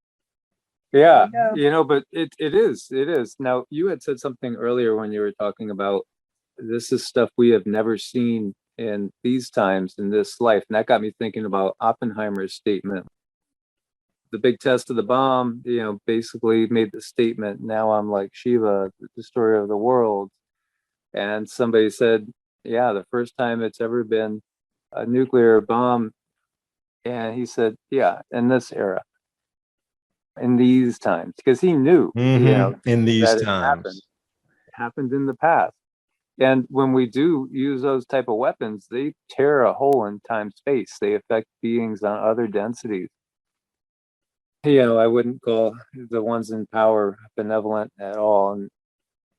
Speaker 1: Yeah, you know, but it is. Now, you had said something earlier when you were talking about this is stuff we have never seen in these times in this life. And that got me thinking about Oppenheimer's statement. The big test of the bomb, you know, basically made the statement, now I'm like Shiva, the destroyer of the world. And somebody said, yeah, the first time it's ever been a nuclear bomb. And he said, yeah, in this era, in these times, because he knew, you know,
Speaker 2: in these
Speaker 1: that
Speaker 2: times.
Speaker 1: It happened in the past. And when we do use those type of weapons, they tear a hole in time-space. They affect beings on other densities. You know, I wouldn't call the ones in power benevolent at all. And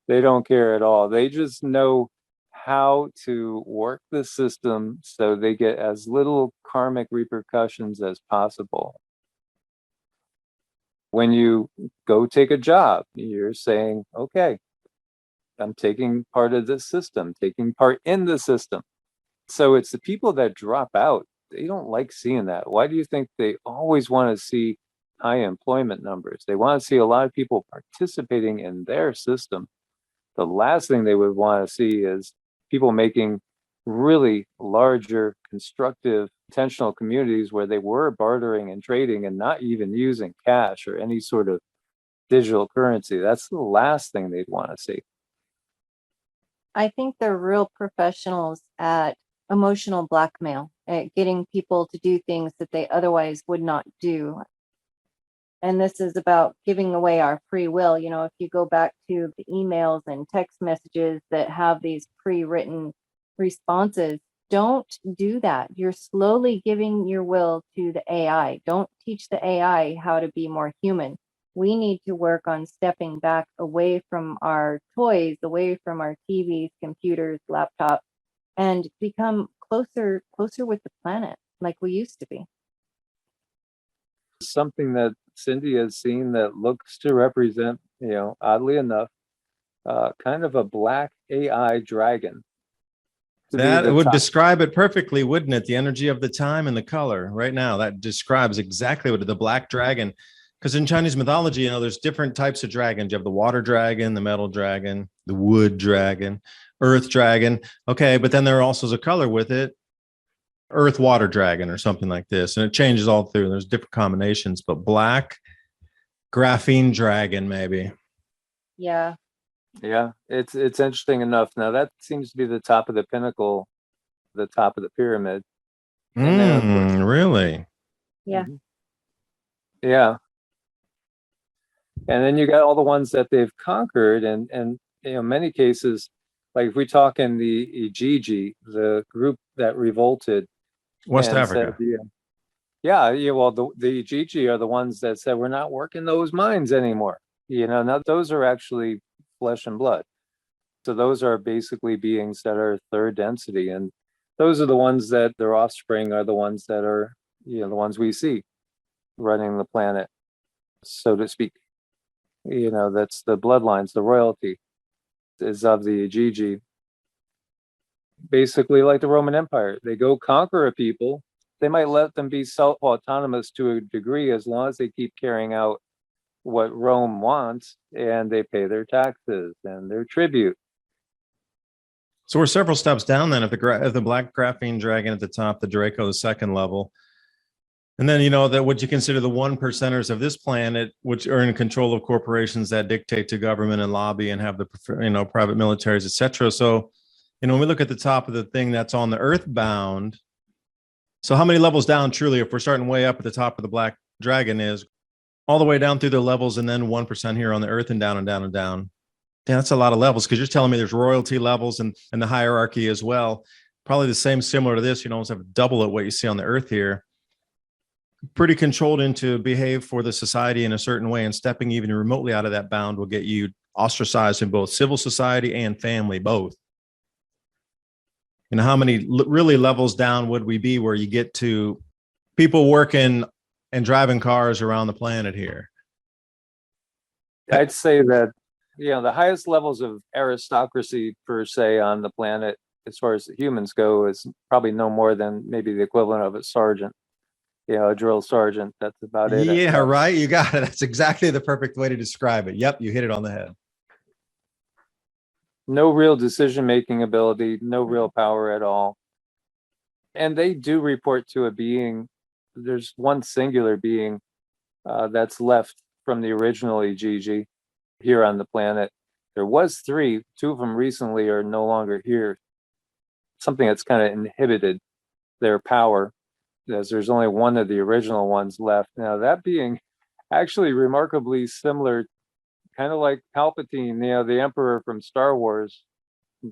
Speaker 1: they don't care at all. They just know how to work the system so they get as little karmic repercussions as possible. When you go take a job, you're saying, okay, I'm taking part of this system, taking part in the system. So it's the people that drop out. They don't like seeing that. Why do you think they always want to see high employment numbers? They want to see a lot of people participating in their system. The last thing they would want to see is people making really larger, constructive, intentional communities where they were bartering and trading and not even using cash or any sort of digital currency. That's the last thing they'd want to see.
Speaker 3: I think they're real professionals at emotional blackmail, at getting people to do things that they otherwise would not do. And this is about giving away our free will. You know, if you go back to the emails and text messages that have these pre-written responses, don't do that. You're slowly giving your will to the AI. Don't teach the AI how to be more human. We need to work on stepping back away from our toys, away from our TVs, computers, laptops, and become closer with the planet like we used to be.
Speaker 1: Something that Cindy has seen that looks to represent, you know, oddly enough, kind of a black AI dragon.
Speaker 2: That would describe it perfectly, wouldn't it? The energy of the time and the color right now, that describes exactly what the black dragon. Because in Chinese mythology, you know, there's different types of dragons. You have the water dragon, the metal dragon, the wood dragon, earth dragon. Okay, but then there also is a color with it, earth water dragon or something like this. And it changes all through. There's different combinations, but black graphene dragon, maybe.
Speaker 3: Yeah.
Speaker 1: Yeah, it's interesting enough. Now that seems to be the top of the pinnacle, the top of the pyramid. And then,
Speaker 2: really?
Speaker 3: Yeah.
Speaker 1: Yeah. And then you got all the ones that they've conquered, and you know, many cases, like if we talk in the Ijiji, the group that revolted,
Speaker 2: West Africa.
Speaker 1: Said, yeah, well, the Ijiji are the ones that said we're not working those mines anymore. Now those are actually flesh and blood. So those are basically beings that are third density. And those are the ones that their offspring are the ones that are, the ones we see running the planet, so to speak. That's the bloodlines, the royalty is of the Gigi. Basically, like the Roman Empire, they go conquer a people. They might let them be self-autonomous to a degree as long as they keep carrying out what Rome wants and they pay their taxes and their tribute.
Speaker 2: So we're several steps down then. If the black graphene dragon at the top, the Draco, the second level, and then that what you consider the 1%ers of this planet, which are in control of corporations that dictate to government and lobby and have the private militaries, etc. So when we look at the top of the thing that's on the earthbound, so how many levels down truly, if we're starting way up at the top of the black dragon, is all the way down through the levels and then 1% here on the earth and down and down and down. Yeah, that's a lot of levels, because you're telling me there's royalty levels and the hierarchy as well. Probably the same, similar to this, almost have double at what you see on the earth here. Pretty controlled into behave for the society in a certain way, and stepping even remotely out of that bound will get you ostracized in both civil society and family, both. How many really levels down would we be where you get to people working and driving cars around the planet here?
Speaker 1: I'd say that, the highest levels of aristocracy per se on the planet, as far as the humans go, is probably no more than maybe the equivalent of a sergeant, a drill sergeant. That's about it.
Speaker 2: Yeah, right. You got it. That's exactly the perfect way to describe it. Yep, you hit it on the head.
Speaker 1: No real decision-making ability, no real power at all. And they do report to a being. There's one singular being that's left from the original Gigi here on the planet. There was 3. 2 of them recently are no longer here. Something that's kind of inhibited their power, as there's only one of the original ones left. Now, that being actually remarkably similar, kind of like Palpatine, the Emperor from Star Wars,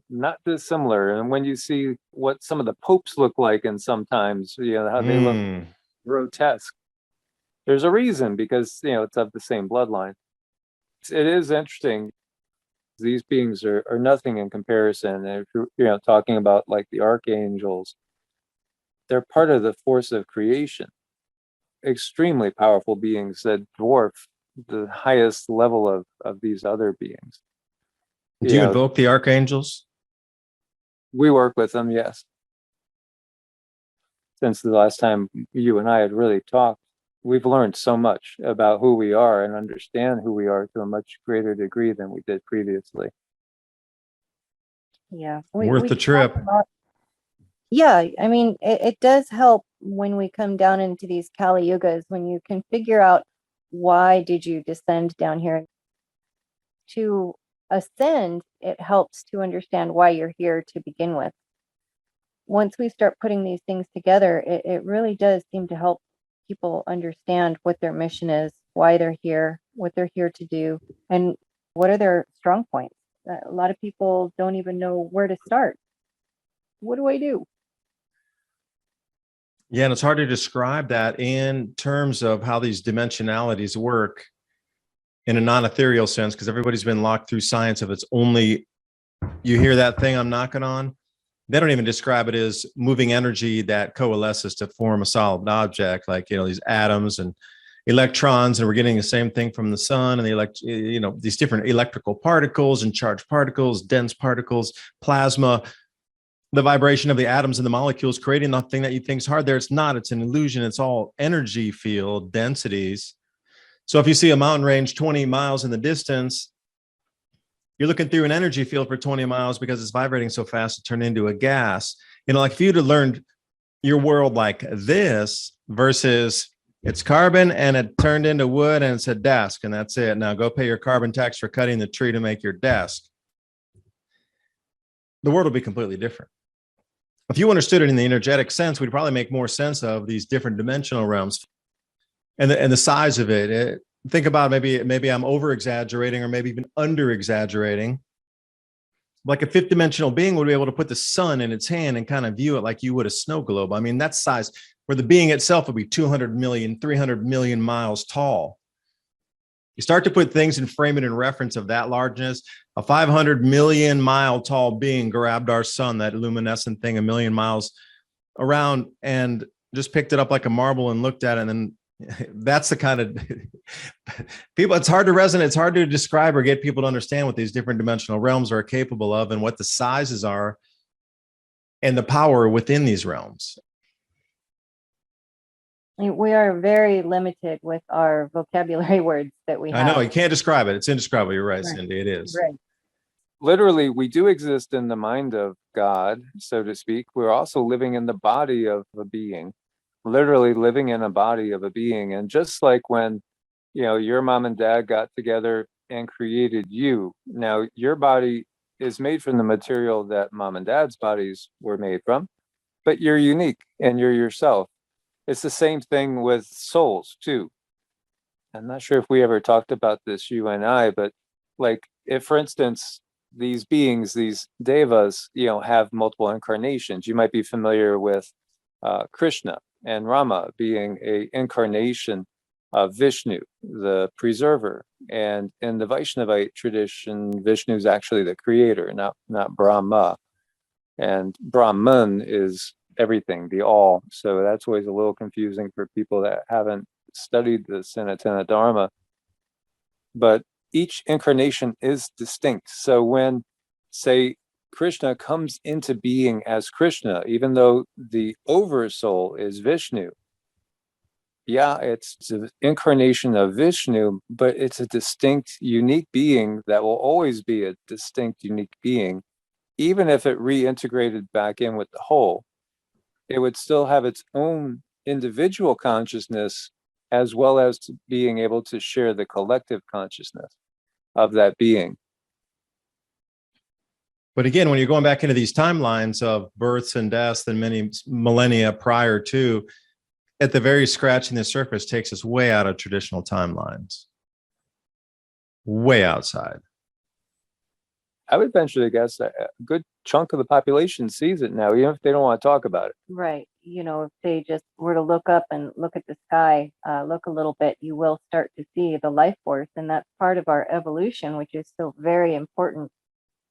Speaker 1: not dissimilar. And when you see what some of the popes look like, and sometimes, how they look grotesque, there's a reason, because, it's of the same bloodline. It is interesting. These beings are nothing in comparison. If you're, talking about like the archangels, they're part of the force of creation. Extremely powerful beings that dwarf the highest level of these other beings.
Speaker 2: Do you invoke the archangels?
Speaker 1: We work with them, yes. Since the last time you and I had really talked, we've learned so much about who we are and understand who we are to a much greater degree than we did previously.
Speaker 3: Yeah.
Speaker 2: Worth the trip.
Speaker 3: Yeah, I mean, it does help when we come down into these Kali Yugas, when you can figure out, why did you descend down here? To ascend, it helps to understand why you're here to begin with. Once we start putting these things together, it really does seem to help people understand what their mission is, why they're here, what they're here to do, and what are their strong points. A lot of people don't even know where to start. What do I do?
Speaker 2: Yeah, and it's hard to describe that in terms of how these dimensionalities work in a non-ethereal sense, because everybody's been locked through science of it's only, you hear that thing I'm knocking on? They don't even describe it as moving energy that coalesces to form a solid object, like, these atoms and electrons, and we're getting the same thing from the sun, and these different electrical particles and charged particles, dense particles, plasma, the vibration of the atoms and the molecules creating the thing that you think is hard there. It's not, it's an illusion. It's all energy field densities. So if you see a mountain range 20 miles in the distance, you're looking through an energy field for 20 miles because it's vibrating so fast it turned into a gas. Like if you'd have learned your world like this versus it's carbon and it turned into wood and it's a desk and that's it. Now go pay your carbon tax for cutting the tree to make your desk. The world will be completely different. If you understood it in the energetic sense, we'd probably make more sense of these different dimensional realms and the size of it. Think about maybe I'm over exaggerating or maybe even under exaggerating. Like a fifth dimensional being would be able to put the sun in its hand and kind of view it like you would a snow globe. I mean, that size where the being itself would be 200 million, 300 million miles tall. You start to put things and frame it in reference of that largeness. A 500 million mile tall being grabbed our sun, that luminescent thing, a million miles around, and just picked it up like a marble and looked at it. And then that's the kind of people, it's hard to resonate. It's hard to describe or get people to understand what these different dimensional realms are capable of and what the sizes are and the power within these realms.
Speaker 3: We are very limited with our vocabulary words that we have.
Speaker 2: I know, you can't describe it. It's indescribable. You're right,
Speaker 3: Right.
Speaker 2: Cindy. It is.
Speaker 3: Right.
Speaker 1: Literally, we do exist in the mind of God, so to speak. We're also living in the body of a being, literally living in a body of a being. And just like when, your mom and dad got together and created you, now your body is made from the material that mom and dad's bodies were made from, but you're unique and you're yourself. It's the same thing with souls too. I'm not sure if we ever talked about this, you and I, but like if, for instance, these beings, these devas, have multiple incarnations. You might be familiar with Krishna and Rama being a incarnation of Vishnu, the preserver. And in the Vaishnavite tradition, Vishnu is actually the creator, not Brahma. And Brahman is everything, the all. So that's always a little confusing for people that haven't studied the Sanatana Dharma. But each incarnation is distinct. So when, say, Krishna comes into being as Krishna, even though the oversoul is Vishnu, yeah, it's an incarnation of Vishnu, but it's a distinct, unique being that will always be a distinct, unique being. Even if it reintegrated back in with the whole, it would still have its own individual consciousness, as well as being able to share the collective consciousness of that being.
Speaker 2: But again, when you're going back into these timelines of births and deaths and many millennia prior to, at the very scratching the surface takes us way out of traditional timelines, way outside.
Speaker 1: I would venture to guess that a good chunk of the population sees it now, even if they don't want to talk about it.
Speaker 3: Right. If they just were to look up and look at the sky, look a little bit, you will start to see the life force. And that's part of our evolution, which is still very important.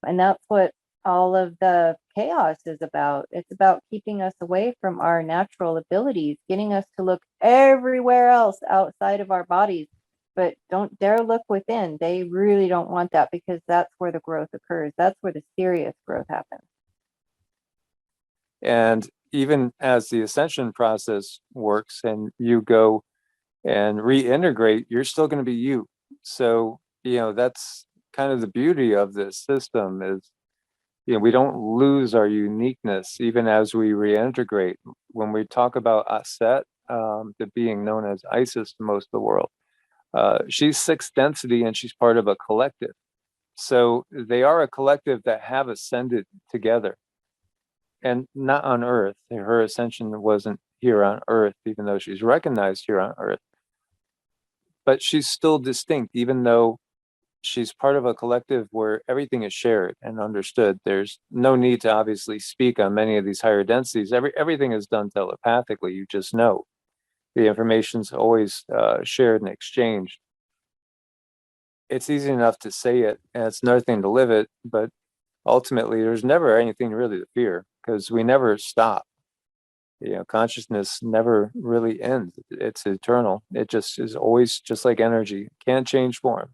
Speaker 3: And that's what all of the chaos is about. It's about keeping us away from our natural abilities, getting us to look everywhere else outside of our bodies. But don't dare look within. They really don't want that, because that's where the growth occurs. That's where the serious growth happens.
Speaker 1: And even as the ascension process works and you go and reintegrate, you're still going to be you. So, that's kind of the beauty of this system is, we don't lose our uniqueness even as we reintegrate. When we talk about Aset, the being known as Isis to most of the world, she's sixth density and she's part of a collective. So they are a collective that have ascended together, and not on Earth. Her ascension wasn't here on Earth, even though she's recognized here on Earth. But she's still distinct, even though she's part of a collective where everything is shared and understood. There's no need to obviously speak on many of these higher densities. Everything is done telepathically. You just know. The information's always shared and exchanged. It's easy enough to say it, and it's another thing to live it, but ultimately there's never anything really to fear, because we never stop. Consciousness never really ends. It's eternal. It just is always just like energy. Can't change form.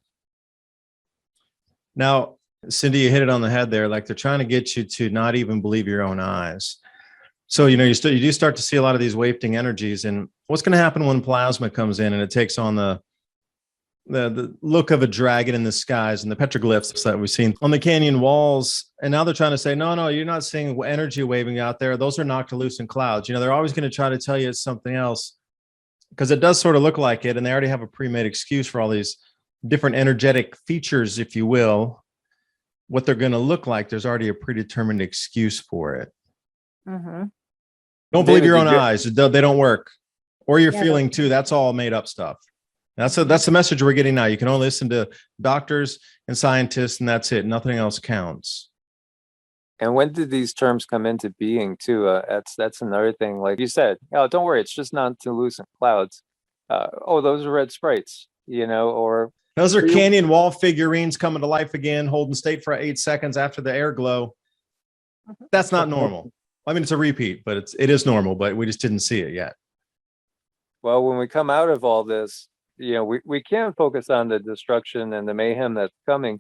Speaker 2: Now, Cindy, you hit it on the head there. Like, they're trying to get you to not even believe your own eyes. So, you do start to see a lot of these wafting energies. And what's going to happen when plasma comes in and it takes on the look of a dragon in the skies and the petroglyphs that we've seen on the canyon walls? And now they're trying to say, no, you're not seeing energy waving out there. Those are noctilucent clouds. They're always going to try to tell you it's something else, because it does sort of look like it. And they already have a pre-made excuse for all these different energetic features, if you will, what they're going to look like. There's already a predetermined excuse for it.
Speaker 3: Mm-hmm.
Speaker 2: Don't believe your own eyes. They don't work. Or your feeling too. That's all made up stuff. That's the message we're getting now. You can only listen to doctors and scientists, and that's it. Nothing else counts.
Speaker 1: And when did these terms come into being too? That's another thing. Like you said, don't worry, it's just noctilucent clouds. Those are red sprites, or
Speaker 2: Those are canyon wall figurines coming to life again, holding state for 8 seconds after the air glow. That's not normal. I mean, it's a repeat, but it is normal, but we just didn't see it yet.
Speaker 1: Well, when we come out of all this, we can focus on the destruction and the mayhem that's coming.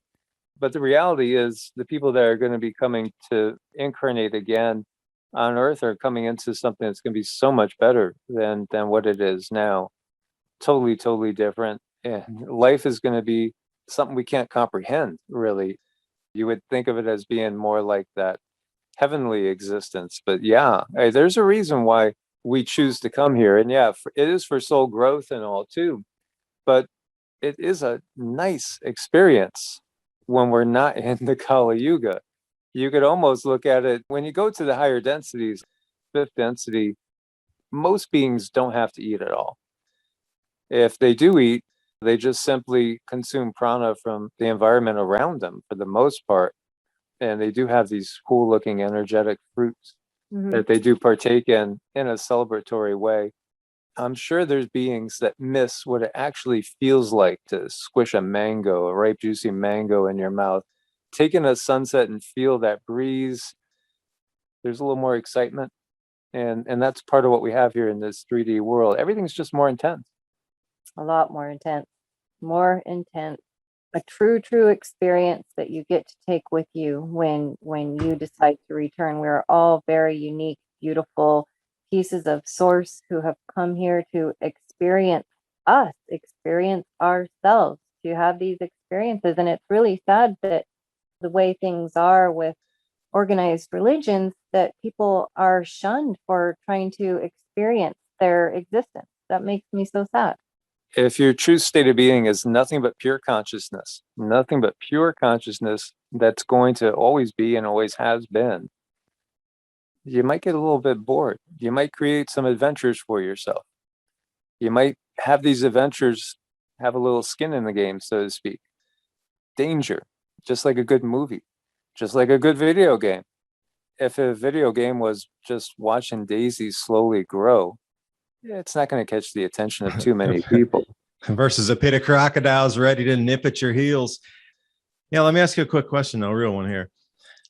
Speaker 1: But the reality is the people that are going to be coming to incarnate again on Earth are coming into something that's going to be so much better than what it is now. Totally, totally different. Yeah. Life is going to be something we can't comprehend, really. You would think of it as being more like that heavenly existence. But yeah, there's a reason why we choose to come here. And yeah, it is for soul growth and all too. But it is a nice experience when we're not in the Kali Yuga. You could almost look at it when you go to the higher densities, fifth density, most beings don't have to eat at all. If they do eat, they just simply consume prana from the environment around them for the most part. And they do have these cool looking energetic fruits that they do partake in a celebratory way. I'm sure there's beings that miss what it actually feels like to squish a mango, a ripe, juicy mango in your mouth. Taking a sunset and feel that breeze, there's a little more excitement. And that's part of what we have here in this 3D world. Everything's just more intense.
Speaker 3: A lot more intense. More intense. A true experience that you get to take with you when you decide to return. We're all very unique, beautiful pieces of source who have come here to experience us, experience ourselves, to have these experiences. And it's really sad that the way things are with organized religions, that people are shunned for trying to experience their existence. That makes me so sad.
Speaker 1: If your true state of being is nothing but pure consciousness, nothing but pure consciousness that's going to always be and always has been, you might get a little bit bored. You might create some adventures for yourself. You might have these adventures have a little skin in the game, so to speak. Danger, just like a good movie, just like a good video game. If a video game was just watching daisies slowly grow, it's not going to catch the attention of too many people.
Speaker 2: Versus a pit of crocodiles ready to nip at your heels. Yeah, let me ask you a quick question, though, a real one here.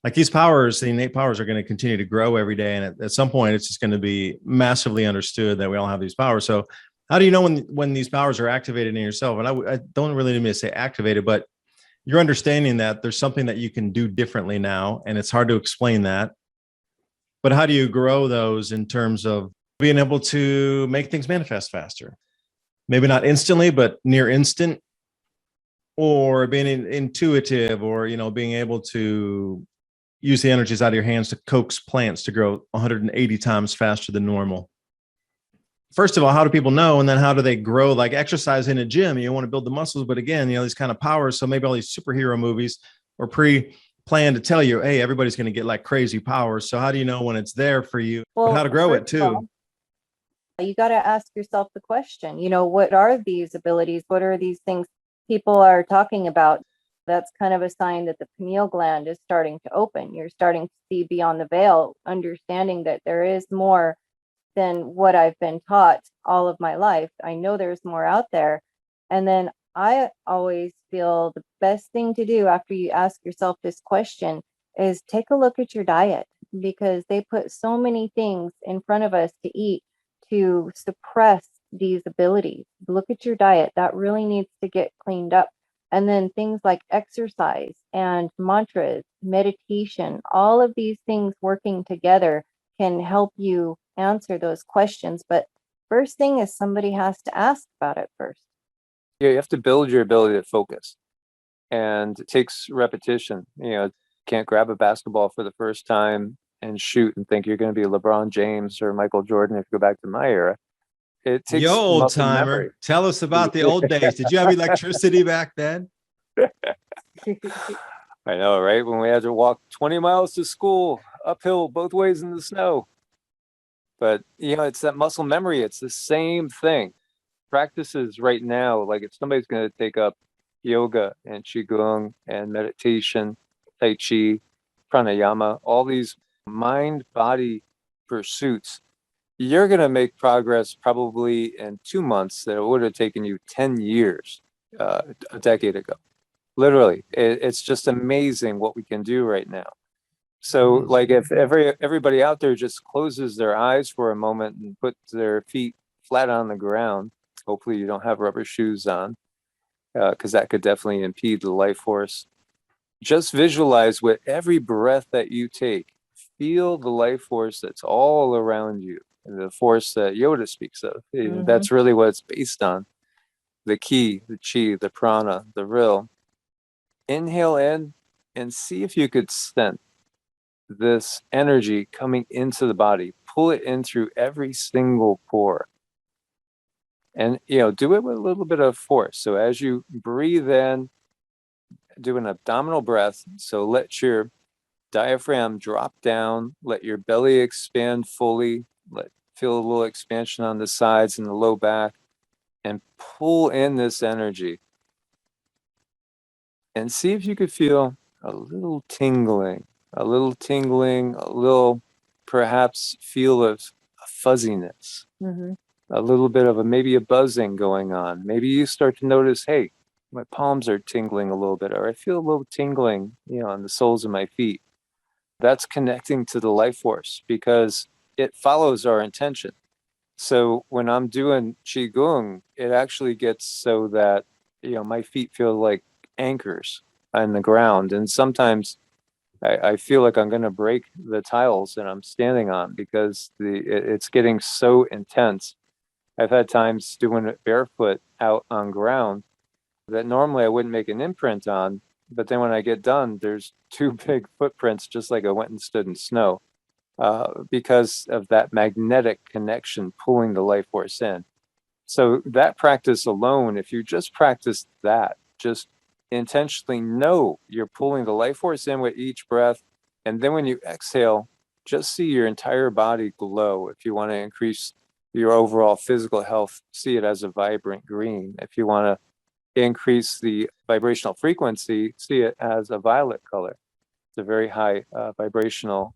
Speaker 2: Like these powers, the innate powers are going to continue to grow every day. And at some point, it's just going to be massively understood that we all have these powers. So how do you know when these powers are activated in yourself? And I don't really need me to say activated, but you're understanding that there's something that you can do differently now. And it's hard to explain that. But how do you grow those in terms of being able to make things manifest faster? Maybe not instantly, but near instant, or being intuitive, or, being able to use the energies out of your hands to coax plants to grow 180 times faster than normal. First of all, how do people know? And then how do they grow? Like exercise in a gym, you want to build the muscles, but again, these kind of powers. So maybe all these superhero movies are pre-planned to tell you, hey, everybody's going to get like crazy powers. So how do you know when it's there for you, but how to grow it too?
Speaker 3: You got to ask yourself the question, what are these abilities? What are these things people are talking about? That's kind of a sign that the pineal gland is starting to open. You're starting to see beyond the veil, understanding that there is more than what I've been taught all of my life. I know there's more out there. And then I always feel the best thing to do after you ask yourself this question is take a look at your diet, because they put so many things in front of us to eat to suppress these abilities. Look at your diet. That really needs to get cleaned up. And then things like exercise and mantras, meditation, all of these things working together can help you answer those questions. But first thing is somebody has to ask about it first.
Speaker 1: Yeah, you have to build your ability to focus. And it takes repetition. Can't grab a basketball for the first time and shoot and think you're going to be LeBron James or Michael Jordan if you go back to my era. It takes
Speaker 2: Yo, old timer. Tell us about the old days. Did you have electricity back then?
Speaker 1: I know, right? When we had to walk 20 miles to school, uphill both ways in the snow. But, it's that muscle memory. It's the same thing. Practices right now, like if somebody's going to take up yoga and qigong and meditation, tai chi, pranayama, all these mind-body pursuits, you're going to make progress probably in 2 months that it would have taken you 10 years a decade ago. Literally, it's just amazing what we can do right now. So, like, if everybody out there just closes their eyes for a moment and puts their feet flat on the ground, hopefully you don't have rubber shoes on, because that could definitely impede the life force. Just visualize with every breath that you take, feel the life force that's all around you, and the force that Yoda speaks of. That's really what it's based on. The ki, the chi, the prana, the ril. Inhale in and see if you could sense this energy coming into the body. Pull it in through every single pore. And, do it with a little bit of force. So as you breathe in, do an abdominal breath. So let your diaphragm drop down, let your belly expand fully, feel a little expansion on the sides and the low back, and pull in this energy. And see if you could feel a little tingling, a little perhaps feel of fuzziness, a little bit of maybe a buzzing going on. Maybe you start to notice, hey, my palms are tingling a little bit, or I feel a little tingling, on the soles of my feet. That's connecting to the life force because it follows our intention. So when I'm doing Qigong, it actually gets so that, my feet feel like anchors on the ground. And sometimes I feel like I'm going to break the tiles that I'm standing on because it's getting so intense. I've had times doing it barefoot out on ground that normally I wouldn't make an imprint on. But then when I get done, there's two big footprints, just like I went and stood in snow, because of that magnetic connection pulling the life force in. So that practice alone, if you just practice that, just intentionally know you're pulling the life force in with each breath. And then when you exhale, just see your entire body glow. If you want to increase your overall physical health, see it as a vibrant green. If you want to increase the vibrational frequency, see it as a violet color. It's a very high vibrational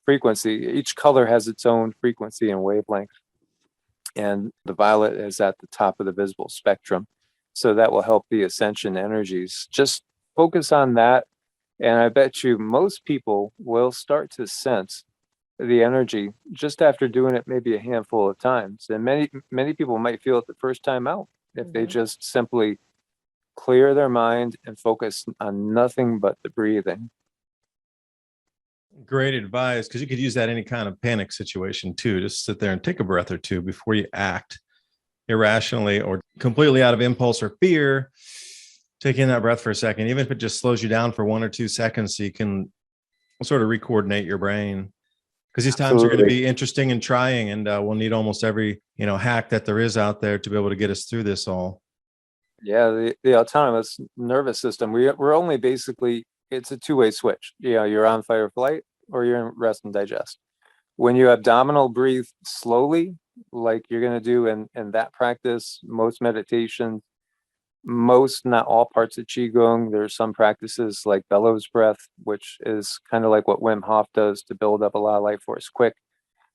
Speaker 1: frequency. Each color has its own frequency and wavelength. And the violet is at the top of the visible spectrum. So that will help the ascension energies. Just focus on that. And I bet you most people will start to sense the energy just after doing it maybe a handful of times. And many people might feel it the first time out if they just simply clear their mind and focus on nothing but the breathing.
Speaker 2: Great advice, because you could use that in any kind of panic situation too. Just sit there and take a breath or two before you act irrationally or completely out of impulse or fear. Take in that breath for a second, even if it just slows you down for 1 or 2 seconds, so you can sort of recoordinate your brain. Because these times are going to be interesting and trying, and we'll need almost every hack that there is out there to be able to get us through this all.
Speaker 1: Yeah, the autonomous nervous system. We're only basically, it's a two-way switch. You're on fight or flight, or you're in rest and digest. When you abdominal breathe slowly, like you're going to do in that practice, most meditations, most, not all parts of Qigong, there's some practices like bellows breath, which is kind of like what Wim Hof does to build up a lot of life force quick.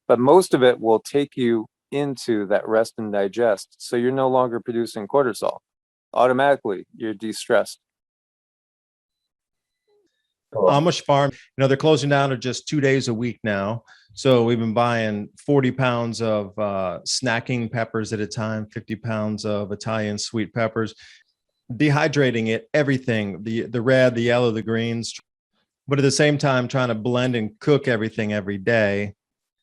Speaker 1: But most of it will take you into that rest and digest. So you're no longer producing cortisol. Automatically, you're de-stressed.
Speaker 2: Amish farm, they're closing down to just 2 days a week now. So we've been buying 40 pounds of snacking peppers at a time, 50 pounds of Italian sweet peppers, dehydrating it, everything, the red, the yellow, the greens, but at the same time trying to blend and cook everything every day,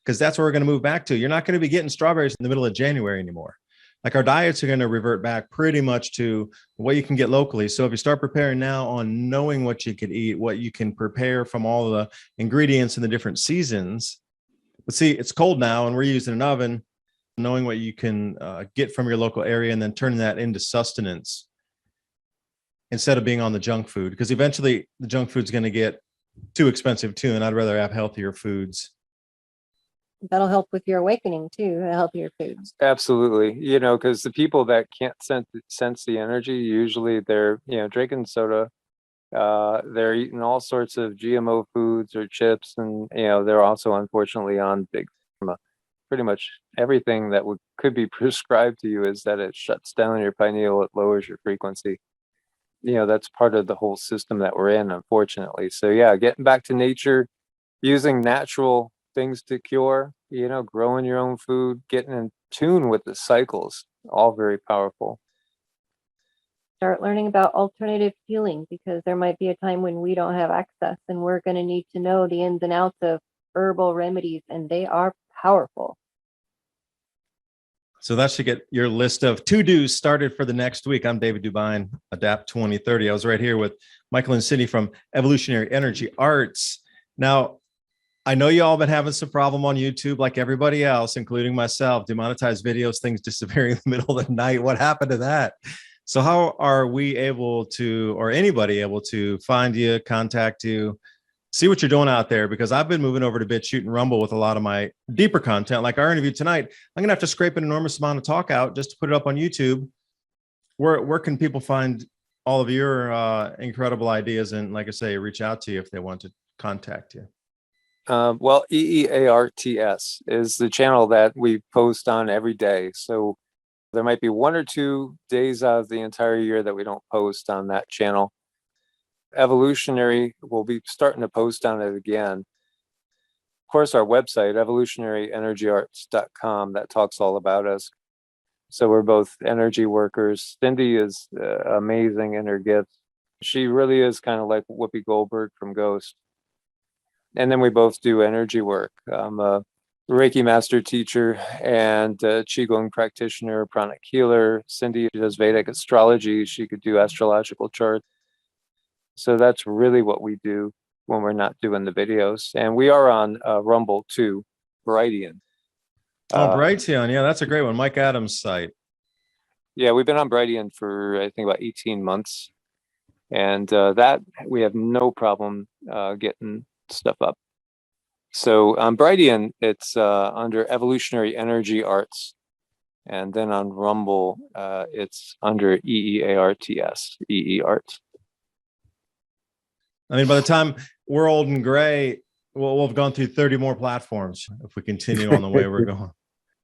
Speaker 2: because that's where we're going to move back to. You're not going to be getting strawberries in the middle of January anymore. Like, our diets are going to revert back pretty much to what you can get locally. So if you start preparing now on knowing what you could eat, what you can prepare from all the ingredients in the different seasons. But see, it's cold now and we're using an oven, knowing what you can get from your local area and then turning that into sustenance instead of being on the junk food, because eventually the junk food's going to get too expensive too. And I'd rather have healthier foods.
Speaker 3: That'll help with your awakening too, healthier foods.
Speaker 1: Absolutely. Because the people that can't sense the energy, usually they're, drinking soda, they're eating all sorts of GMO foods or chips, and, they're also unfortunately on big pharma. pretty much everything that could be prescribed to you is that it shuts down your pineal, it lowers your frequency. That's part of the whole system that we're in, unfortunately. So yeah, getting back to nature, using natural things to cure, growing your own food, getting in tune with the cycles, all very powerful.
Speaker 3: Start learning about alternative healing, because there might be a time when we don't have access and we're going to need to know the ins and outs of herbal remedies, and they are powerful.
Speaker 2: So that should get your list of to-dos started for the next week. I'm David Dubine, Adapt 2030. I was right here with Michael and Cindy from Evolutionary Energy Arts. Now, I know you all been having some problem on YouTube, like everybody else, including myself. Demonetized videos, things disappearing in the middle of the night. What happened to that? So how are we able to, or anybody able to, find you, contact you, see what you're doing out there? Because I've been moving over to BitChute and Rumble with a lot of my deeper content, like our interview tonight. I'm going to have to scrape an enormous amount of talk out just to put it up on YouTube. Where can people find all of your incredible ideas? And like I say, reach out to you if they want to contact you.
Speaker 1: Well, EEARTS is the channel that we post on every day. So there might be 1 or 2 days out of the entire year that we don't post on that channel. Evolutionary, we'll be starting to post on it again. Of course, our website, evolutionaryenergyarts.com, that talks all about us. So we're both energy workers. Cindy is amazing in her gifts. She really is kind of like Whoopi Goldberg from Ghost. And then we both do energy work. I'm a Reiki master teacher and a Qigong practitioner, pranic healer. Cindy does Vedic astrology. She could do astrological charts. So that's really what we do when we're not doing the videos. And we are on Rumble too, Brightian.
Speaker 2: Brightian. Yeah, that's a great one. Mike Adams' site.
Speaker 1: Yeah, we've been on Brightian for, I think, about 18 months. And that we have no problem getting stuff up. So on Brightian, it's under Evolutionary Energy Arts. And then on Rumble, it's under EEARTS, EE Arts.
Speaker 2: I mean, by the time we're old and gray, we'll have gone through 30 more platforms if we continue on the way we're going.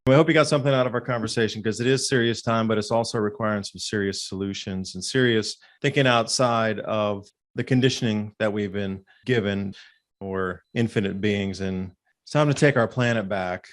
Speaker 2: We hope you got something out of our conversation, because it is serious time, but it's also requiring some serious solutions and serious thinking outside of the conditioning that we've been given. We're infinite beings, and it's time to take our planet back.